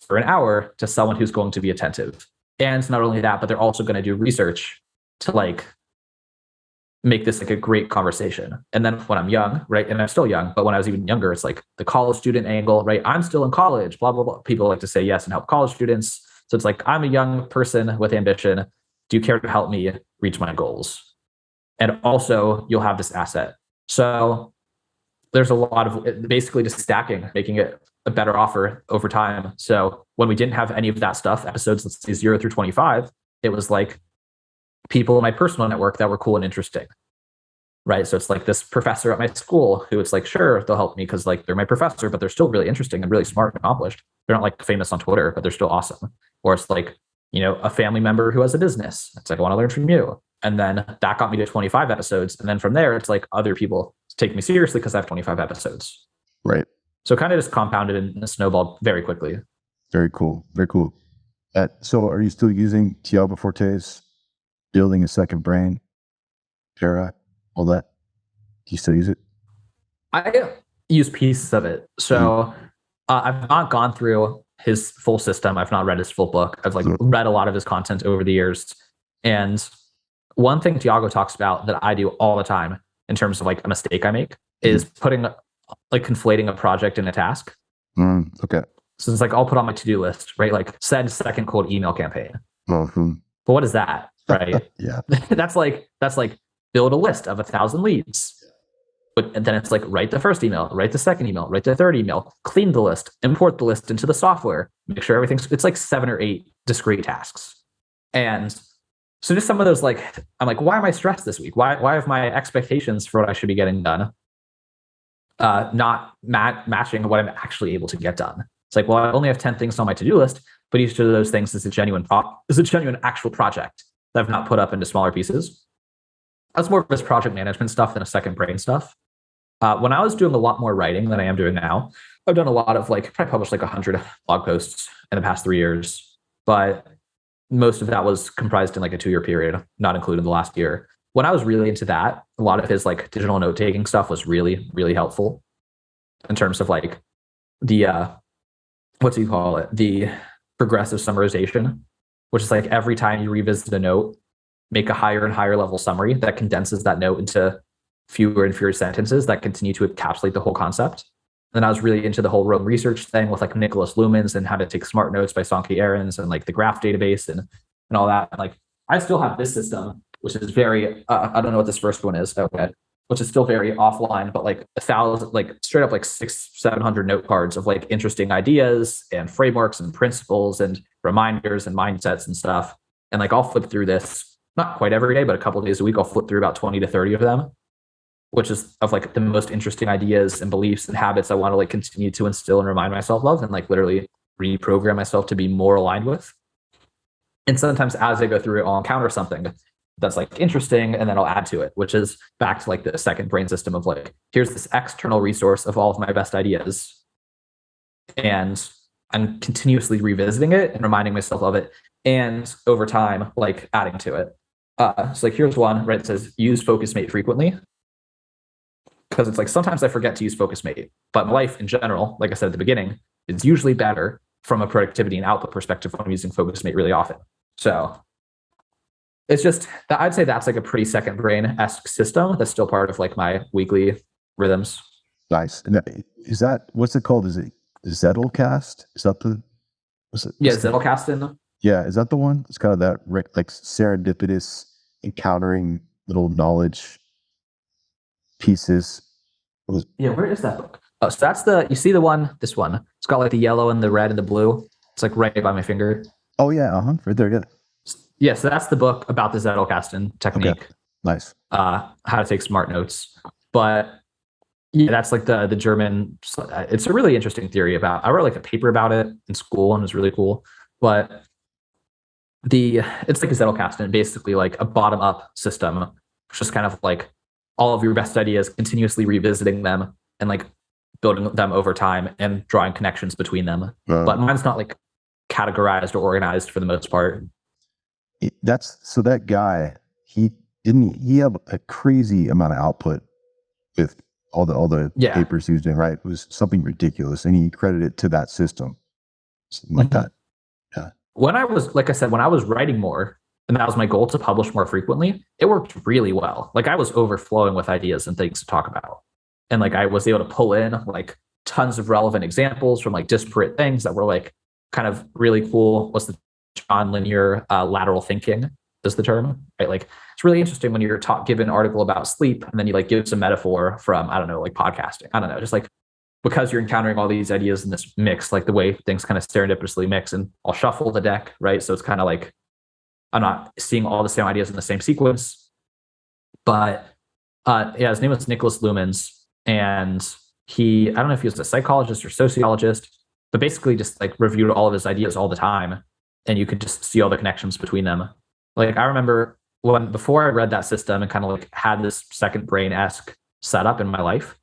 for an hour to someone who's going to be attentive? And not only that, but they're also going to do research to like make this like a great conversation. And then when I'm young, right, and I'm still young, but when I was even younger, it's like the college student angle, right? I'm still in college, blah, blah, blah. People like to say yes and help college students. So it's like, I'm a young person with ambition. Do you care to help me reach my goals? And also you'll have this asset. So there's a lot of basically just stacking, making it a better offer over time. So when we didn't have any of that stuff, episodes, let's say 0 through 25, it was like people in my personal network that were cool and interesting, right? So it's like this professor at my school who it's like, sure, they'll help me because like they're my professor, but they're still really interesting and really smart and accomplished. They're not like famous on Twitter, but they're still awesome. Or it's like, a family member who has a business. It's like, I want to learn from you. And then that got me to 25 episodes. And then from there, it's like other people take me seriously because I have 25 episodes. Right. So kind of just compounded and snowballed very quickly. Very cool. Very cool. So are you still using Tiago Forte's building a second brain, Para, all that? Do you still use it? I use pieces of it. So I've not gone through his full system. I've not read his full book. I've like read a lot of his content over the years. And one thing Tiago talks about that I do all the time in terms of like a mistake I make is putting like conflating a project and a task. Okay. So it's like I'll put on my to-do list, right? Like send second cold email campaign. Mm-hmm. But what is that, right? Yeah. that's like build a list of 1,000 leads. But then it's like write the first email, write the second email, write the third email, clean the list, import the list into the software, make sure it's like 7 or 8 discrete tasks. And so just some of those, like, I'm like, why am I stressed this week? Why have my expectations for what I should be getting done not matching what I'm actually able to get done? It's like, well, I only have 10 things on my to-do list, but each of those things is a genuine actual project that I've not put up into smaller pieces. That's more of this project management stuff than a second brain stuff. When I was doing a lot more writing than I am doing now, I've done a lot of like, probably published like 100 blog posts in the past 3 years, but most of that was comprised in like a 2-year period, not including the last year. When I was really into that, a lot of his like digital note-taking stuff was really, really helpful in terms of like the, the progressive summarization, which is like every time you revisit a note, make a higher and higher level summary that condenses that note into fewer and fewer sentences that continue to encapsulate the whole concept. And then I was really into the whole Rome research thing with like Nicholas Lumens and how to take smart notes by Sankey Ahrens and like the graph database and all that. And like I still have this system, which is very, I don't know what this first one is. Okay. Which is still very offline, but like 1,000, like straight up like 600-700 note cards of like interesting ideas and frameworks and principles and reminders and mindsets and stuff. And like I'll flip through this, not quite every day, but a couple of days a week, I'll flip through about 20 to 30 of them, which is of like the most interesting ideas and beliefs and habits I want to like continue to instill and remind myself of and like literally reprogram myself to be more aligned with. And sometimes as I go through it, I'll encounter something that's like interesting and then I'll add to it, which is back to like the second brain system of like, here's this external resource of all of my best ideas. And I'm continuously revisiting it and reminding myself of it. And over time, like adding to it. So like here's one, right? It says use FocusMate frequently. Because it's like sometimes I forget to use FocusMate, but life in general, like I said at the beginning, is usually better from a productivity and output perspective when I'm using FocusMate really often. So it's just that I'd say that's like a pretty second brain-esque system that's still part of like my weekly rhythms. Nice. And is that, what's it called? Is it Zettelcast? Is that the? Yeah, Zettelcast. Yeah, is that the one? It's kind of that like serendipitous encountering little knowledge pieces. Yeah, where is that book? Oh, so that's you see the one, this one. It's got like the yellow and the red and the blue. It's like right by my finger. Oh yeah, right there, yeah. Yeah, so that's the book about the Zettelkasten technique. Okay. Nice. How to take smart notes. But yeah, that's like the German, it's a really interesting theory I wrote like a paper about it in school and it was really cool. But it's like a Zettelkasten, basically like a bottom-up system, which is kind of like all of your best ideas, continuously revisiting them and like building them over time and drawing connections between them. But mine's not like categorized or organized for the most part. So that guy, he had a crazy amount of output with all the papers he was doing, right? It was something ridiculous. And he credited it to that system. Something like that. Yeah. When I was, like I said, when I was writing more, and that was my goal to publish more frequently, it worked really well. Like I was overflowing with ideas and things to talk about. And like I was able to pull in like tons of relevant examples from like disparate things that were like kind of really cool. What's the non-linear lateral thinking is the term, right? Like it's really interesting when you're given an article about sleep and then you like give some metaphor from, I don't know, like podcasting. I don't know, just like because you're encountering all these ideas in this mix, like the way things kind of serendipitously mix, and I'll shuffle the deck, right? So it's kind of like I'm not seeing all the same ideas in the same sequence. But his name was Nicholas Lumens, and I don't know if he was a psychologist or sociologist, but basically just like reviewed all of his ideas all the time, and you could just see all the connections between them. Like I remember before I read that system and kind of like had this second brain-esque setup in my life,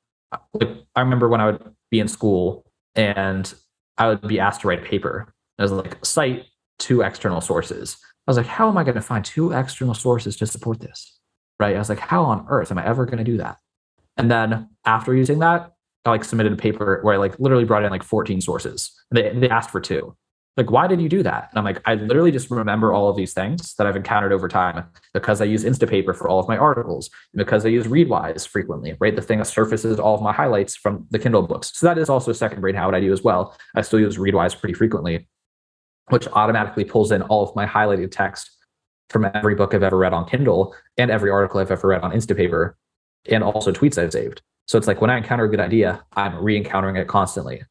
like I remember when I would be in school and I would be asked to write a paper. I was like, cite 2 external sources. I was like, how am I going to find 2 external sources to support this? Right? I was like, how on earth am I ever going to do that? And then after using that, I like submitted a paper where I like literally brought in like 14 sources. They asked for 2. Like, why did you do that? And I'm like, I literally just remember all of these things that I've encountered over time because I use Instapaper for all of my articles, because I use Readwise frequently, right? The thing that surfaces all of my highlights from the Kindle books. So that is also a second brain habit I do as well. I still use Readwise pretty frequently, which automatically pulls in all of my highlighted text from every book I've ever read on Kindle and every article I've ever read on Instapaper, and also tweets I've saved. So it's like when I encounter a good idea, I'm re-encountering it constantly.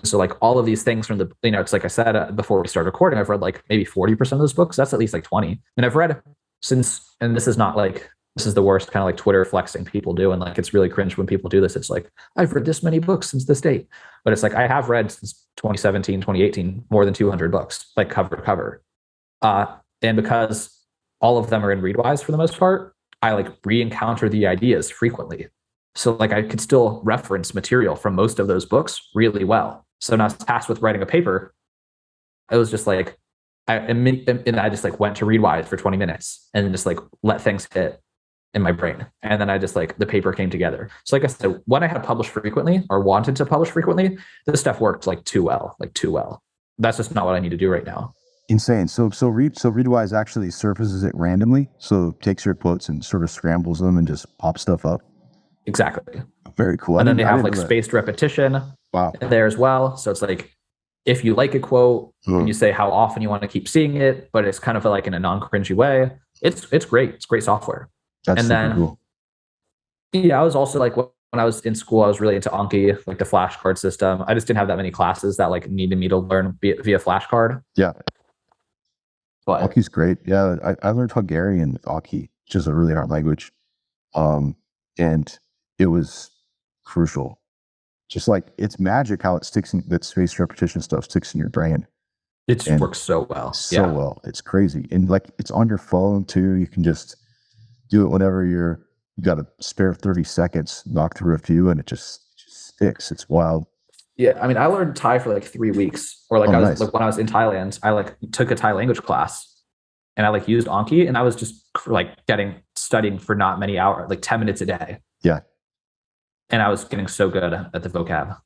So like all of these things from the, it's like I said before we started recording, I've read like maybe 40% of those books. That's at least like 20. And I've read since, and this is not like, this is the worst kind of like Twitter flexing people do. And like, it's really cringe when people do this. It's like, I've read this many books since this date. But it's like, I have read since 2017, 2018, more than 200 books, like cover to cover. And because all of them are in Readwise for the most part, I like re-encounter the ideas frequently. So like I could still reference material from most of those books really well. So when I was tasked with writing a paper, it was just like, I just like went to Readwise for 20 minutes and just like let things hit in my brain. And then I just like, the paper came together. So like I said, when I had to publish frequently or wanted to publish frequently, this stuff worked like too well. That's just not what I need to do right now. Insane. So Readwise actually surfaces it randomly. So it takes your quotes and sort of scrambles them and just pops stuff up. Exactly. Very cool. And then they have like spaced repetition there as well. So it's like, if you like a quote and you say how often you want to keep seeing it, but it's kind of like in a non-cringy way, it's great. It's great software. That's super cool. Yeah, I was also like, when I was in school, I was really into Anki, like the flashcard system. I just didn't have that many classes that like needed me to learn via flashcard. Yeah. But Anki's great. Yeah, I learned Hungarian with Anki, which is a really hard language. And it was crucial. Just like it's magic how it sticks in, that spaced repetition stuff sticks in your brain. It works so well. Well. It's crazy. And like it's on your phone too. You can just do it whenever you got a spare 30 seconds, knock through a few, and it just sticks. It's wild. Yeah, I mean, I learned Thai for like 3 weeks, or like nice. Like when I was in Thailand, I like took a Thai language class, and I like used Anki, and I was just like studying for not many hours, like 10 minutes a day. Yeah, and I was getting so good at the vocab.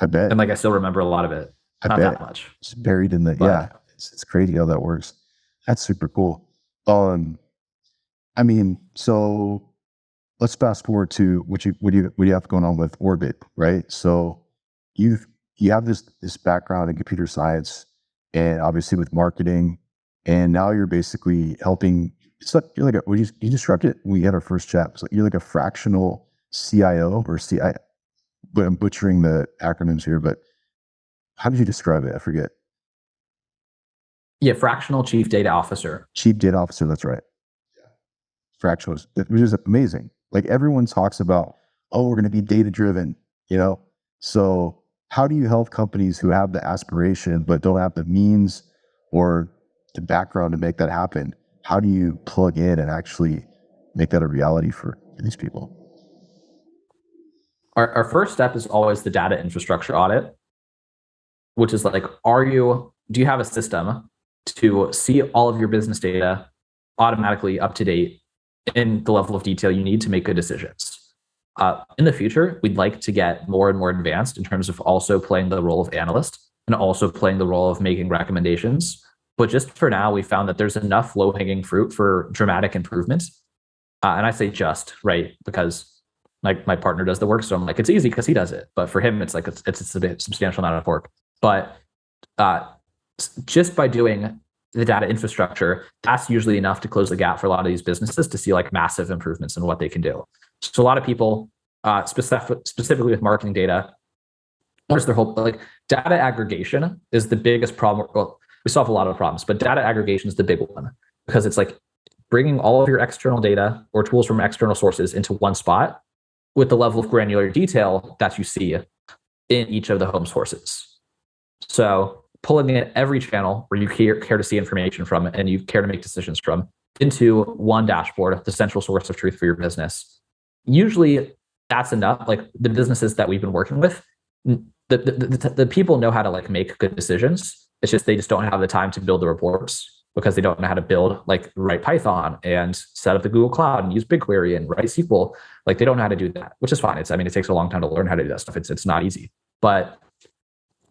I bet, and like I still remember a lot of it. Not that much. It's buried in the It's crazy how that works. That's super cool. I mean, so let's fast forward to what you have going on with Orbit, right? So you have this background in computer science and obviously with marketing, and now you're basically helping. It's like you're like you described it when we had our first chat. It's like you're like a fractional CIO or CI, but I'm butchering the acronyms here. But how did you describe it? I forget. Yeah, fractional chief data officer. Chief data officer. That's right. Yeah, fractional, which is amazing. Like everyone talks about, oh, we're going to be data driven, So how do you help companies who have the aspiration but don't have the means or the background to make that happen? How do you plug in and actually make that a reality for these people? Our first step is always the data infrastructure audit, which is like, do you have a system to see all of your business data automatically up to date in the level of detail you need to make good decisions? In the future, we'd like to get more and more advanced in terms of also playing the role of analyst and also playing the role of making recommendations. But just for now, we found that there's enough low-hanging fruit for dramatic improvements. And I say just, right? Because like my partner does the work, so I'm like, it's easy because he does it. But for him, it's like, it's a bit substantial amount of work. But just by doing the data infrastructure, that's usually enough to close the gap for a lot of these businesses to see like massive improvements in what they can do. So a lot of people, specifically with marketing data, there's their whole like data aggregation is the biggest problem. Well, we solve a lot of problems, but data aggregation is the big one because it's like bringing all of your external data or tools from external sources into one spot with the level of granular detail that you see in each of the home sources. So pulling in every channel where you care to see information from and you care to make decisions from into one dashboard, the central source of truth for your business. Usually that's enough. Like the businesses that we've been working with, the people know how to like make good decisions. It's just, they just don't have the time to build the reports because they don't know how to write Python and set up the Google Cloud and use BigQuery and write SQL. Like they don't know how to do that, which is fine. It takes a long time to learn how to do that stuff. It's not easy, but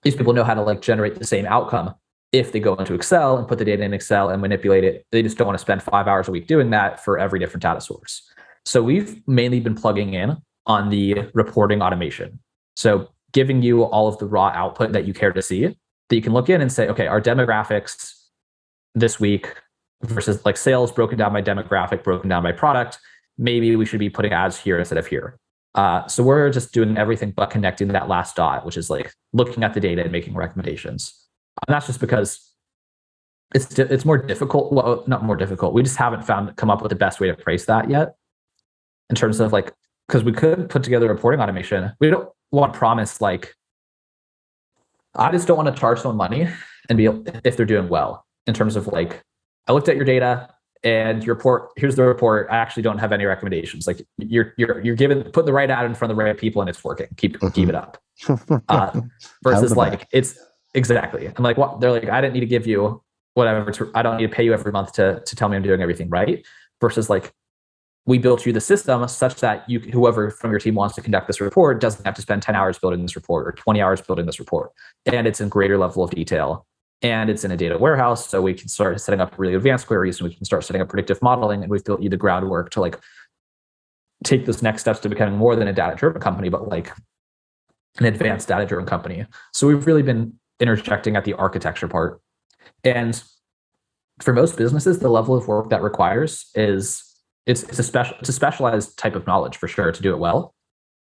these people know how to like generate the same outcome if they go into Excel and put the data in Excel and manipulate it, they just don't want to spend 5 hours a week doing that for every different data source. So we've mainly been plugging in on the reporting automation. So giving you all of the raw output that you care to see, that you can look in and say, okay, our demographics this week versus like sales broken down by demographic, broken down by product, maybe we should be putting ads here instead of here. So we're just doing everything but connecting that last dot, which is like looking at the data and making recommendations. And that's just because it's more difficult. Well, not more difficult. We just haven't come up with the best way to price that yet. In terms of like, because we could put together reporting automation. We don't want to promise like, I just don't want to charge someone money and be if they're doing well. In terms of like, I looked at your data and your report. Here's the report. I actually don't have any recommendations. Like you're putting the right ad in front of the right people and it's working. Keep it up. Versus like it's exactly. I'm like, what? They're like, I didn't need to give you whatever. I don't need to pay you every month to tell me I'm doing everything right. Versus like, we built you the system such that whoever from your team wants to conduct this report doesn't have to spend 10 hours building this report or 20 hours building this report. And it's in greater level of detail. And it's in a data warehouse. So we can start setting up really advanced queries and we can start setting up predictive modeling. And we've built you the groundwork to like take those next steps to becoming more than a data-driven company, but like an advanced data-driven company. So we've really been interjecting at the architecture part. And for most businesses, the level of work that requires is it's a specialized type of knowledge for sure to do it well,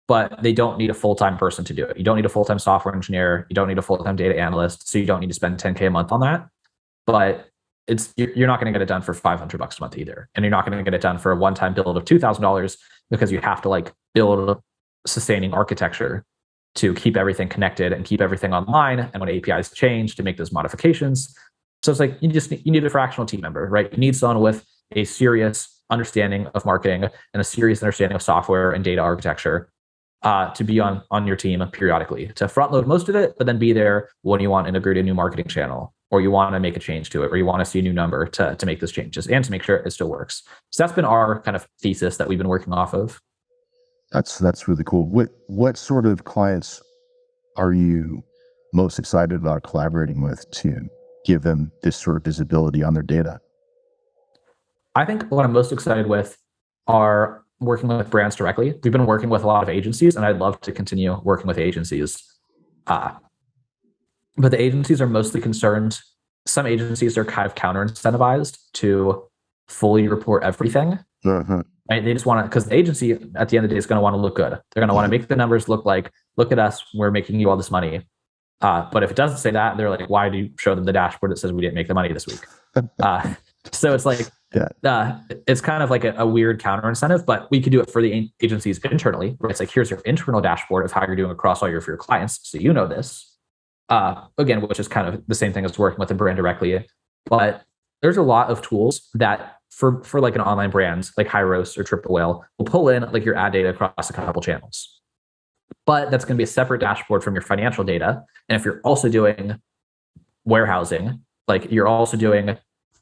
but they don't need a full-time person to do it. You don't need a full-time software engineer. You don't need a full-time data analyst. So you don't need to spend $10K a month on that. But you're not going to get it done for $500 a month either. And you're not going to get it done for a one-time build of $2,000 because you have to like build sustaining architecture to keep everything connected and keep everything online. And when APIs change, to make those modifications. So it's like you need a fractional team member, right? You need someone with a serious understanding of marketing and a serious understanding of software and data architecture to be on your team periodically, to front load most of it, but then be there when you want to integrate a new marketing channel or you want to make a change to it or you want to see a new number to make those changes and to make sure it still works. So that's been our kind of thesis that we've been working off of. That's really cool. What sort of clients are you most excited about collaborating with to give them this sort of visibility on their data? I think what I'm most excited with are working with brands directly. We've been working with a lot of agencies, and I'd love to continue working with agencies. But the agencies are mostly concerned. Some agencies are kind of counter incentivized to fully report everything. Uh-huh. Right? They just want to, because the agency at the end of the day is going to want to look good. They're going to want to make the numbers look like, look at us, we're making you all this money. But if it doesn't say that, they're like, why do you show them the dashboard that says we didn't make the money this week? So it's like, it's kind of like a weird counter incentive, but we could do it for the agencies internally, where it's like, here's your internal dashboard of how you're doing across all for your clients. So you know this, again, which is kind of the same thing as working with a brand directly. But there's a lot of tools that for like an online brand, like Hyros or Triple Whale, will pull in like your ad data across a couple channels. But that's going to be a separate dashboard from your financial data. And if you're also doing warehousing, like you're also doing,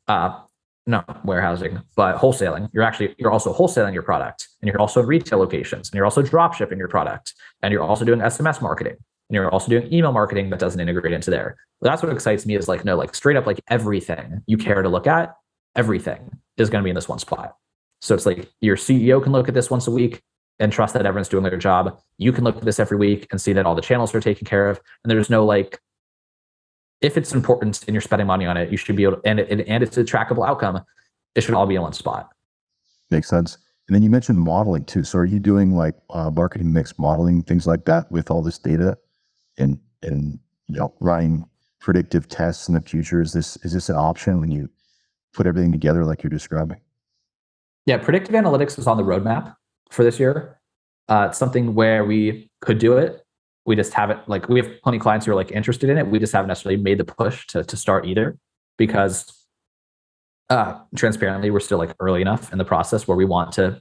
not warehousing, but wholesaling. You're also wholesaling your product, and you're also in retail locations, and you're also drop shipping your product, and you're also doing SMS marketing, and you're also doing email marketing that doesn't integrate into there. That's what excites me is like, no, like straight up, like everything you care to look at, everything is going to be in this one spot. So it's like your CEO can look at this once a week and trust that everyone's doing their job. You can look at this every week and see that all the channels are taken care of. And there's no like, if it's important and you're spending money on it, you should be able to, and it's a trackable outcome, it should all be in one spot. Makes sense. And then you mentioned modeling too. So are you doing like marketing mix modeling, things like that with all this data and running predictive tests in the future? Is this an option when you put everything together like you're describing? Yeah, predictive analytics is on the roadmap for this year. It's something where we could do it. We just haven't, like, we have plenty of clients who are like interested in it. We just haven't necessarily made the push to start either, because transparently, we're still like early enough in the process where we want to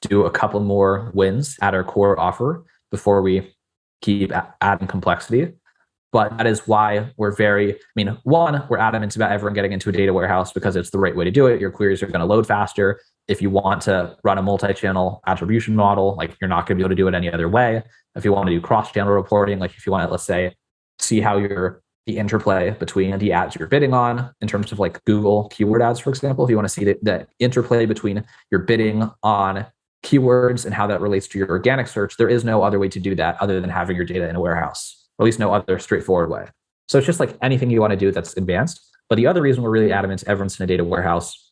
do a couple more wins at our core offer before we keep adding complexity. But that is why we're we're adamant about everyone getting into a data warehouse because it's the right way to do it. Your queries are going to load faster. If you want to run a multi-channel attribution model, like you're not going to be able to do it any other way. If you want to do cross-channel reporting, like if you want to, let's say, see how your the interplay between the ads you're bidding on in terms of like Google keyword ads, for example. If you want to see the interplay between your bidding on keywords and how that relates to your organic search, there is no other way to do that other than having your data in a warehouse, or at least no other straightforward way. So it's just like anything you want to do that's advanced. But the other reason we're really adamant everyone's in a data warehouse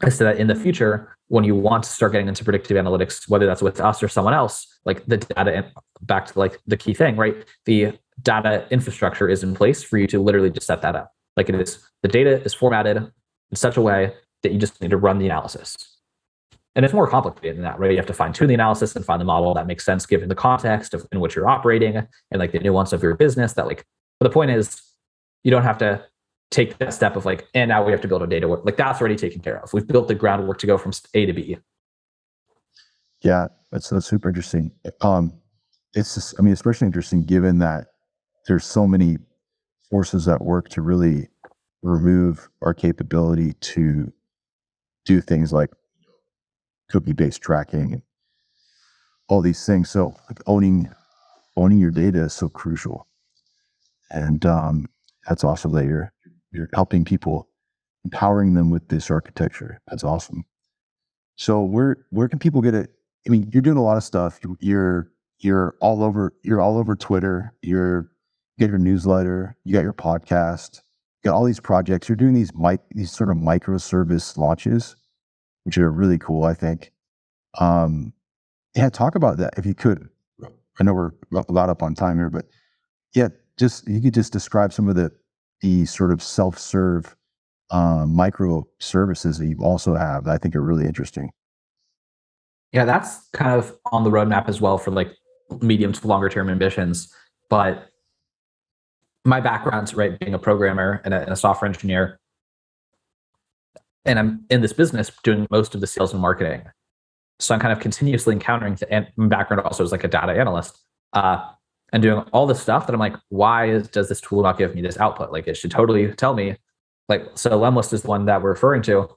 is so that in the future, when you want to start getting into predictive analytics, whether that's with us or someone else, like the data, back to like the key thing, right? The data infrastructure is in place for you to literally just set that up. Like it is, the data is formatted in such a way that you just need to run the analysis. And it's more complicated than that, right? You have to fine tune the analysis and find the model that makes sense given the context in which you're operating and like the nuance of your business. That like, but the point is, you don't have to take that step of like, and now we have to build a data work. Like that's already taken care of. We've built the groundwork to go from A to B. Yeah, that's super interesting. It's just, I mean, especially interesting given that there's so many forces at work to really remove our capability to do things like cookie-based tracking and all these things. So like owning your data is so crucial. And that's awesome that you're helping people, empowering them with this architecture. That's awesome. So where can people get it? I mean, you're doing a lot of stuff. You're all over Twitter. You get your newsletter. You got your podcast. You got all these projects. You're doing these sort of microservice launches, which are really cool, I think. Yeah, talk about that if you could. I know we're a lot up on time here, but yeah, you could just describe some of the sort of self-serve microservices that you also have that I think are really interesting. Yeah, that's kind of on the roadmap as well for like medium to longer term ambitions. But my background's right, being a programmer and a software engineer, and I'm in this business doing most of the sales and marketing. So I'm kind of continuously encountering, and my background also is like a data analyst, and doing all this stuff that I'm like, why does this tool not give me this output? Like it should totally tell me. Like, so Lemlist is the one that we're referring to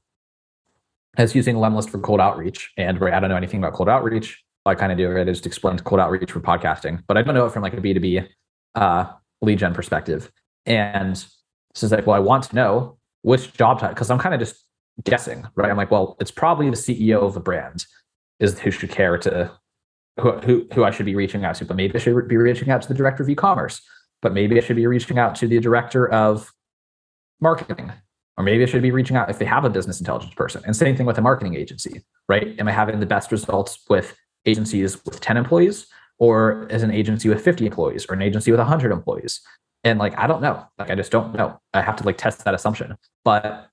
as using Lemlist for cold outreach. And right, I don't know anything about cold outreach. All I kind of do, right, is just explain cold outreach for podcasting, but I don't know it from like a B2B lead gen perspective. And so it's like, well, I want to know which job title, because I'm kind of just guessing, right? I'm like, well, it's probably the CEO of the brand is who should care to who I should be reaching out to, but maybe I should be reaching out to the director of e-commerce, but maybe I should be reaching out to the director of marketing, or maybe I should be reaching out if they have a business intelligence person. And same thing with a marketing agency, right? Am I having the best results with agencies with 10 employees, or as an agency with 50 employees, or an agency with 100 employees? And like, I don't know. Like, I just don't know. I have to like test that assumption. But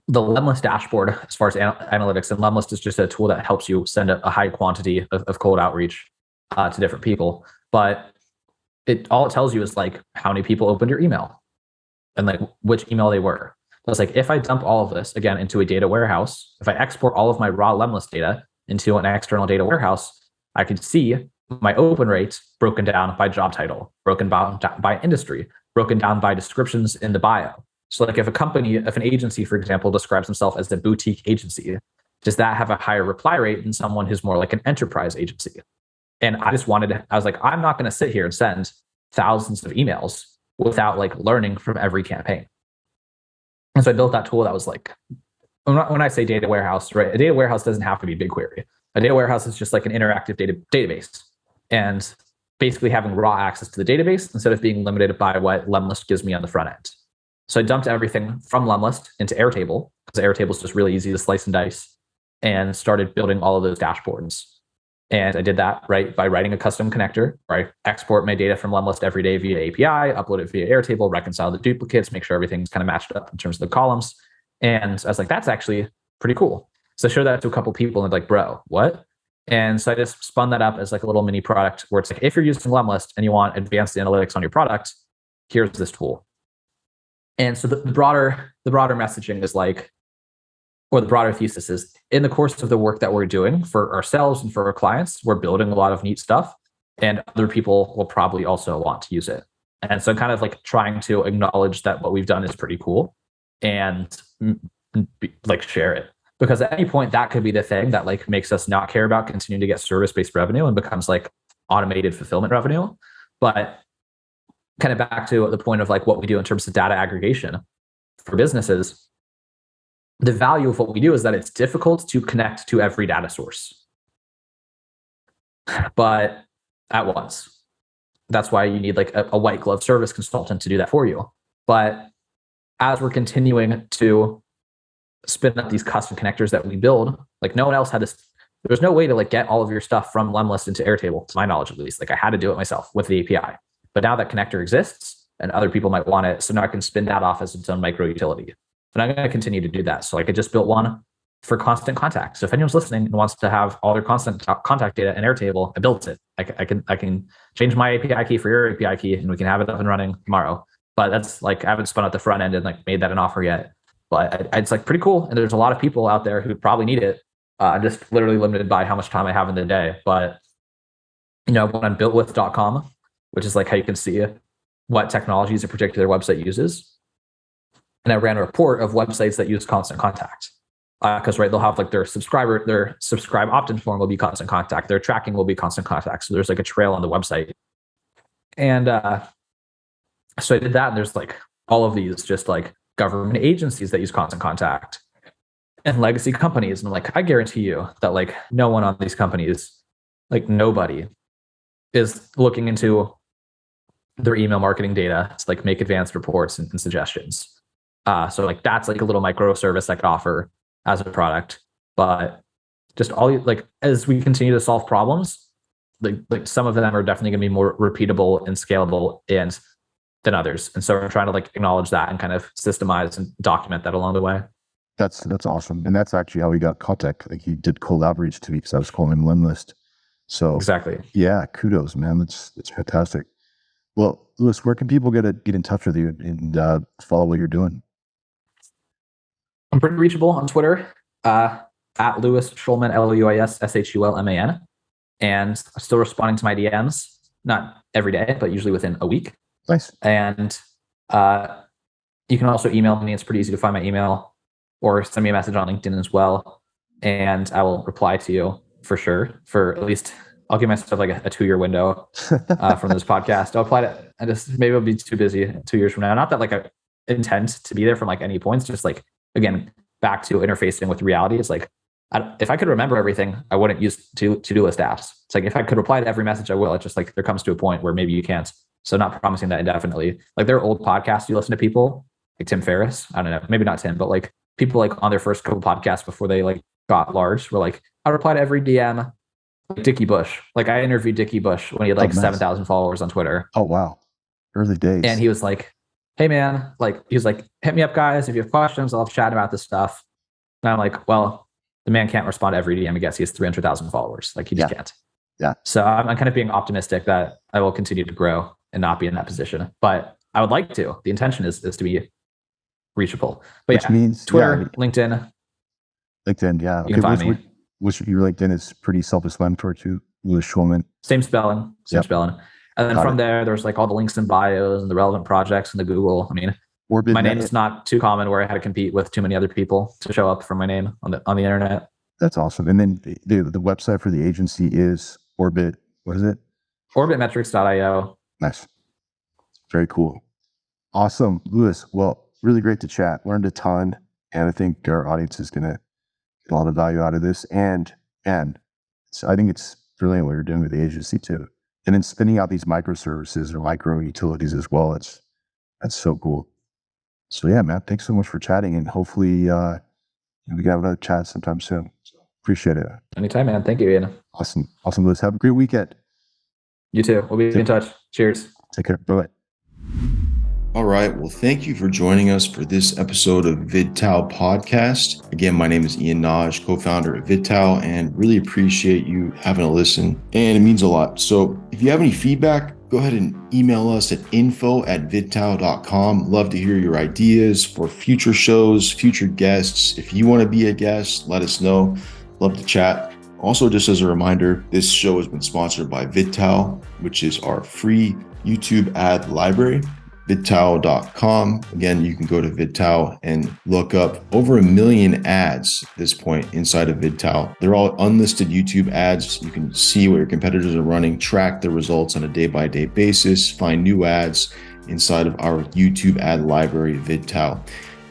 the Lemlist dashboard, as far as analytics, and Lemlist is just a tool that helps you send a high quantity of cold outreach to different people. But all it tells you is like how many people opened your email and like which email they were. So it's like, if I dump all of this again into a data warehouse, if I export all of my raw Lemlist data into an external data warehouse, I can see my open rates broken down by job title, broken down by industry, broken down by descriptions in the bio. So like if an agency, for example, describes themselves as a boutique agency, does that have a higher reply rate than someone who's more like an enterprise agency? And I was like, I'm not going to sit here and send thousands of emails without like learning from every campaign. And so I built that tool that was like, when I say data warehouse, right? A data warehouse doesn't have to be BigQuery. A data warehouse is just like an interactive database. And basically having raw access to the database instead of being limited by what Lemlist gives me on the front end. So I dumped everything from Lemlist into Airtable, because Airtable is just really easy to slice and dice, and started building all of those dashboards. And I did that right by writing a custom connector where I export my data from Lemlist every day via API, upload it via Airtable, reconcile the duplicates, make sure everything's kind of matched up in terms of the columns. And I was like, that's actually pretty cool. So I showed that to a couple people and they're like, bro, what? And so I just spun that up as like a little mini product where it's like, if you're using Lemlist and you want advanced analytics on your product, here's this tool. And so the broader messaging is like, or the broader thesis is, in the course of the work that we're doing for ourselves and for our clients, we're building a lot of neat stuff, and other people will probably also want to use it. And so kind of like trying to acknowledge that what we've done is pretty cool and like share it. Because at any point that could be the thing that like makes us not care about continuing to get service-based revenue and becomes like automated fulfillment revenue. But kind of back to the point of like what we do in terms of data aggregation for businesses, the value of what we do is that it's difficult to connect to every data source, but at once. That's why you need like a white glove service consultant to do that for you. But as we're continuing to spin up these custom connectors that we build, like no one else had this. There's no way to like get all of your stuff from Lemlist into Airtable, to my knowledge at least. Like I had to do it myself with the API. But now that connector exists and other people might want it, so now I can spin that off as its own micro utility. And I'm going to continue to do that. So like I just built one for constant contact. So if anyone's listening and wants to have all their constant contact data in Airtable, I built it. I can change my API key for your API key and we can have it up and running tomorrow. But that's like, I haven't spun out the front end and like made that an offer yet. But it's like pretty cool. And there's a lot of people out there who probably need it. I'm just literally limited by how much time I have in the day. But, you know, when I'm builtwith.com, which is like how you can see what technologies a particular website uses. And I ran a report of websites that use constant contact. Because right, they'll have like their subscribe opt-in form will be constant contact. Their tracking will be constant contact. So there's like a trail on the website. And so I did that. And there's like all of these just like government agencies that use constant contact and legacy companies. And like, I guarantee you that like no one on these companies, like nobody is looking into their email marketing data to like make advanced reports and suggestions. So like that's like a little microservice I could offer as a product. But just all like as we continue to solve problems, like some of them are definitely going to be more repeatable and scalable than others. And so we're trying to like acknowledge that and kind of systemize and document that along the way. That's awesome. And that's actually how we got Kotek. Like he did cold outreach to me because I was calling him Lemlist. So exactly. Yeah, kudos, man. It's fantastic. Well, Louis, where can people get in touch with you and follow what you're doing? I'm pretty reachable on Twitter at Louis Shulman, LouisShulman. And I'm still responding to my DMs, not every day, but usually within a week. Nice. And you can also email me. It's pretty easy to find my email, or send me a message on LinkedIn as well. And I will reply to you for sure. For at least, I'll give myself like a 2-year window from this podcast. I'll apply to, maybe I'll be too busy 2 years from now. Not that like I intend to be there from like any points, just like, again, back to interfacing with reality. It's like, if I could remember everything, I wouldn't use to-do list apps. It's like, if I could reply to every message, I will. It's just like, there comes to a point where maybe you can't. So not promising that indefinitely. Like there are old podcasts you listen to people like Tim Ferriss. I don't know, maybe not Tim, but like people like on their first couple podcasts before they like got large were like, I reply to every DM. Like Dickie Bush. Like I interviewed Dickie Bush when he had like 7,000 followers on Twitter. Oh, wow. Early days. And he was like, hey man, like he was like, hit me up guys. If you have questions, I'll chat about this stuff. And I'm like, well, the man can't respond to every DM he gets. He has 300,000 followers. Like he just can't. Yeah. So I'm kind of being optimistic that I will continue to grow and not be in that position. But I would like to. The intention is to be reachable. But which means Twitter, LinkedIn. LinkedIn, yeah. You can find me. Which your LinkedIn is pretty self-explanatory too. Louis Shulman. Same spelling. Spelling. And then from there, there's like all the links and bios and the relevant projects and the Google. I mean, my name is not too common where I had to compete with too many other people to show up for my name on the internet. That's awesome. And then the website for the agency is Orbit. What is it? Orbitmetrics.io. Nice. Very cool. Awesome. Louis, well, really great to chat. Learned a ton. And I think our audience is going to get a lot of value out of this. And so I think it's brilliant what you're doing with the agency too. And then spinning out these microservices or micro utilities as well. That's so cool. So yeah, man, thanks so much for chatting. And hopefully we can have another chat sometime soon. So appreciate it. Anytime, man. Thank you, Ian. Awesome. Awesome, Louis. Have a great weekend. You too. We'll be in touch. Cheers. Take care. Bye-bye. All right. Well, thank you for joining us for this episode of VidTao Podcast. Again, my name is Ian Naj, co-founder of VidTao, and really appreciate you having a listen. And it means a lot. So if you have any feedback, go ahead and email us at info@vidtao.com. Love to hear your ideas for future shows, future guests. If you want to be a guest, let us know. Love to chat. Also, just as a reminder, this show has been sponsored by VidTao, which is our free YouTube ad library. VidTao.com. Again, you can go to VidTao and look up over 1 million ads at this point inside of VidTao. They're all unlisted YouTube ads. You can see what your competitors are running, track the results on a day-by-day basis, find new ads inside of our YouTube ad library, VidTao.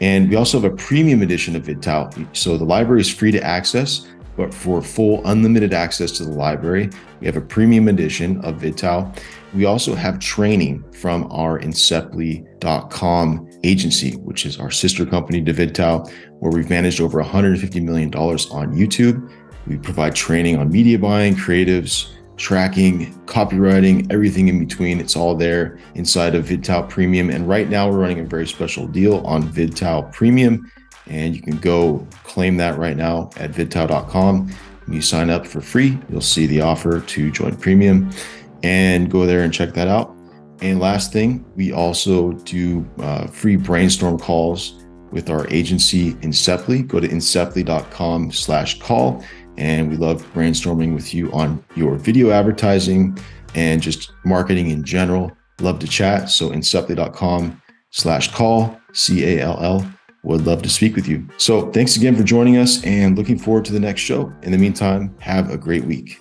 And we also have a premium edition of VidTao. So the library is free to access, but for full unlimited access to the library, we have a premium edition of VidTao. We also have training from our Inceptly.com agency, which is our sister company to VidTao, where we've managed over $150 million on YouTube. We provide training on media buying, creatives, tracking, copywriting, everything in between. It's all there inside of VidTao Premium. And right now we're running a very special deal on VidTao Premium. And you can go claim that right now at VidTao.com. When you sign up for free, you'll see the offer to join Premium and go there and check that out. And last thing, we also do free brainstorm calls with our agency Inceptly. Go to Inceptly.com/call. And we love brainstorming with you on your video advertising and just marketing in general. Love to chat. So Inceptly.com/call, CALL. Would love to speak with you. So thanks again for joining us and looking forward to the next show. In the meantime, have a great week.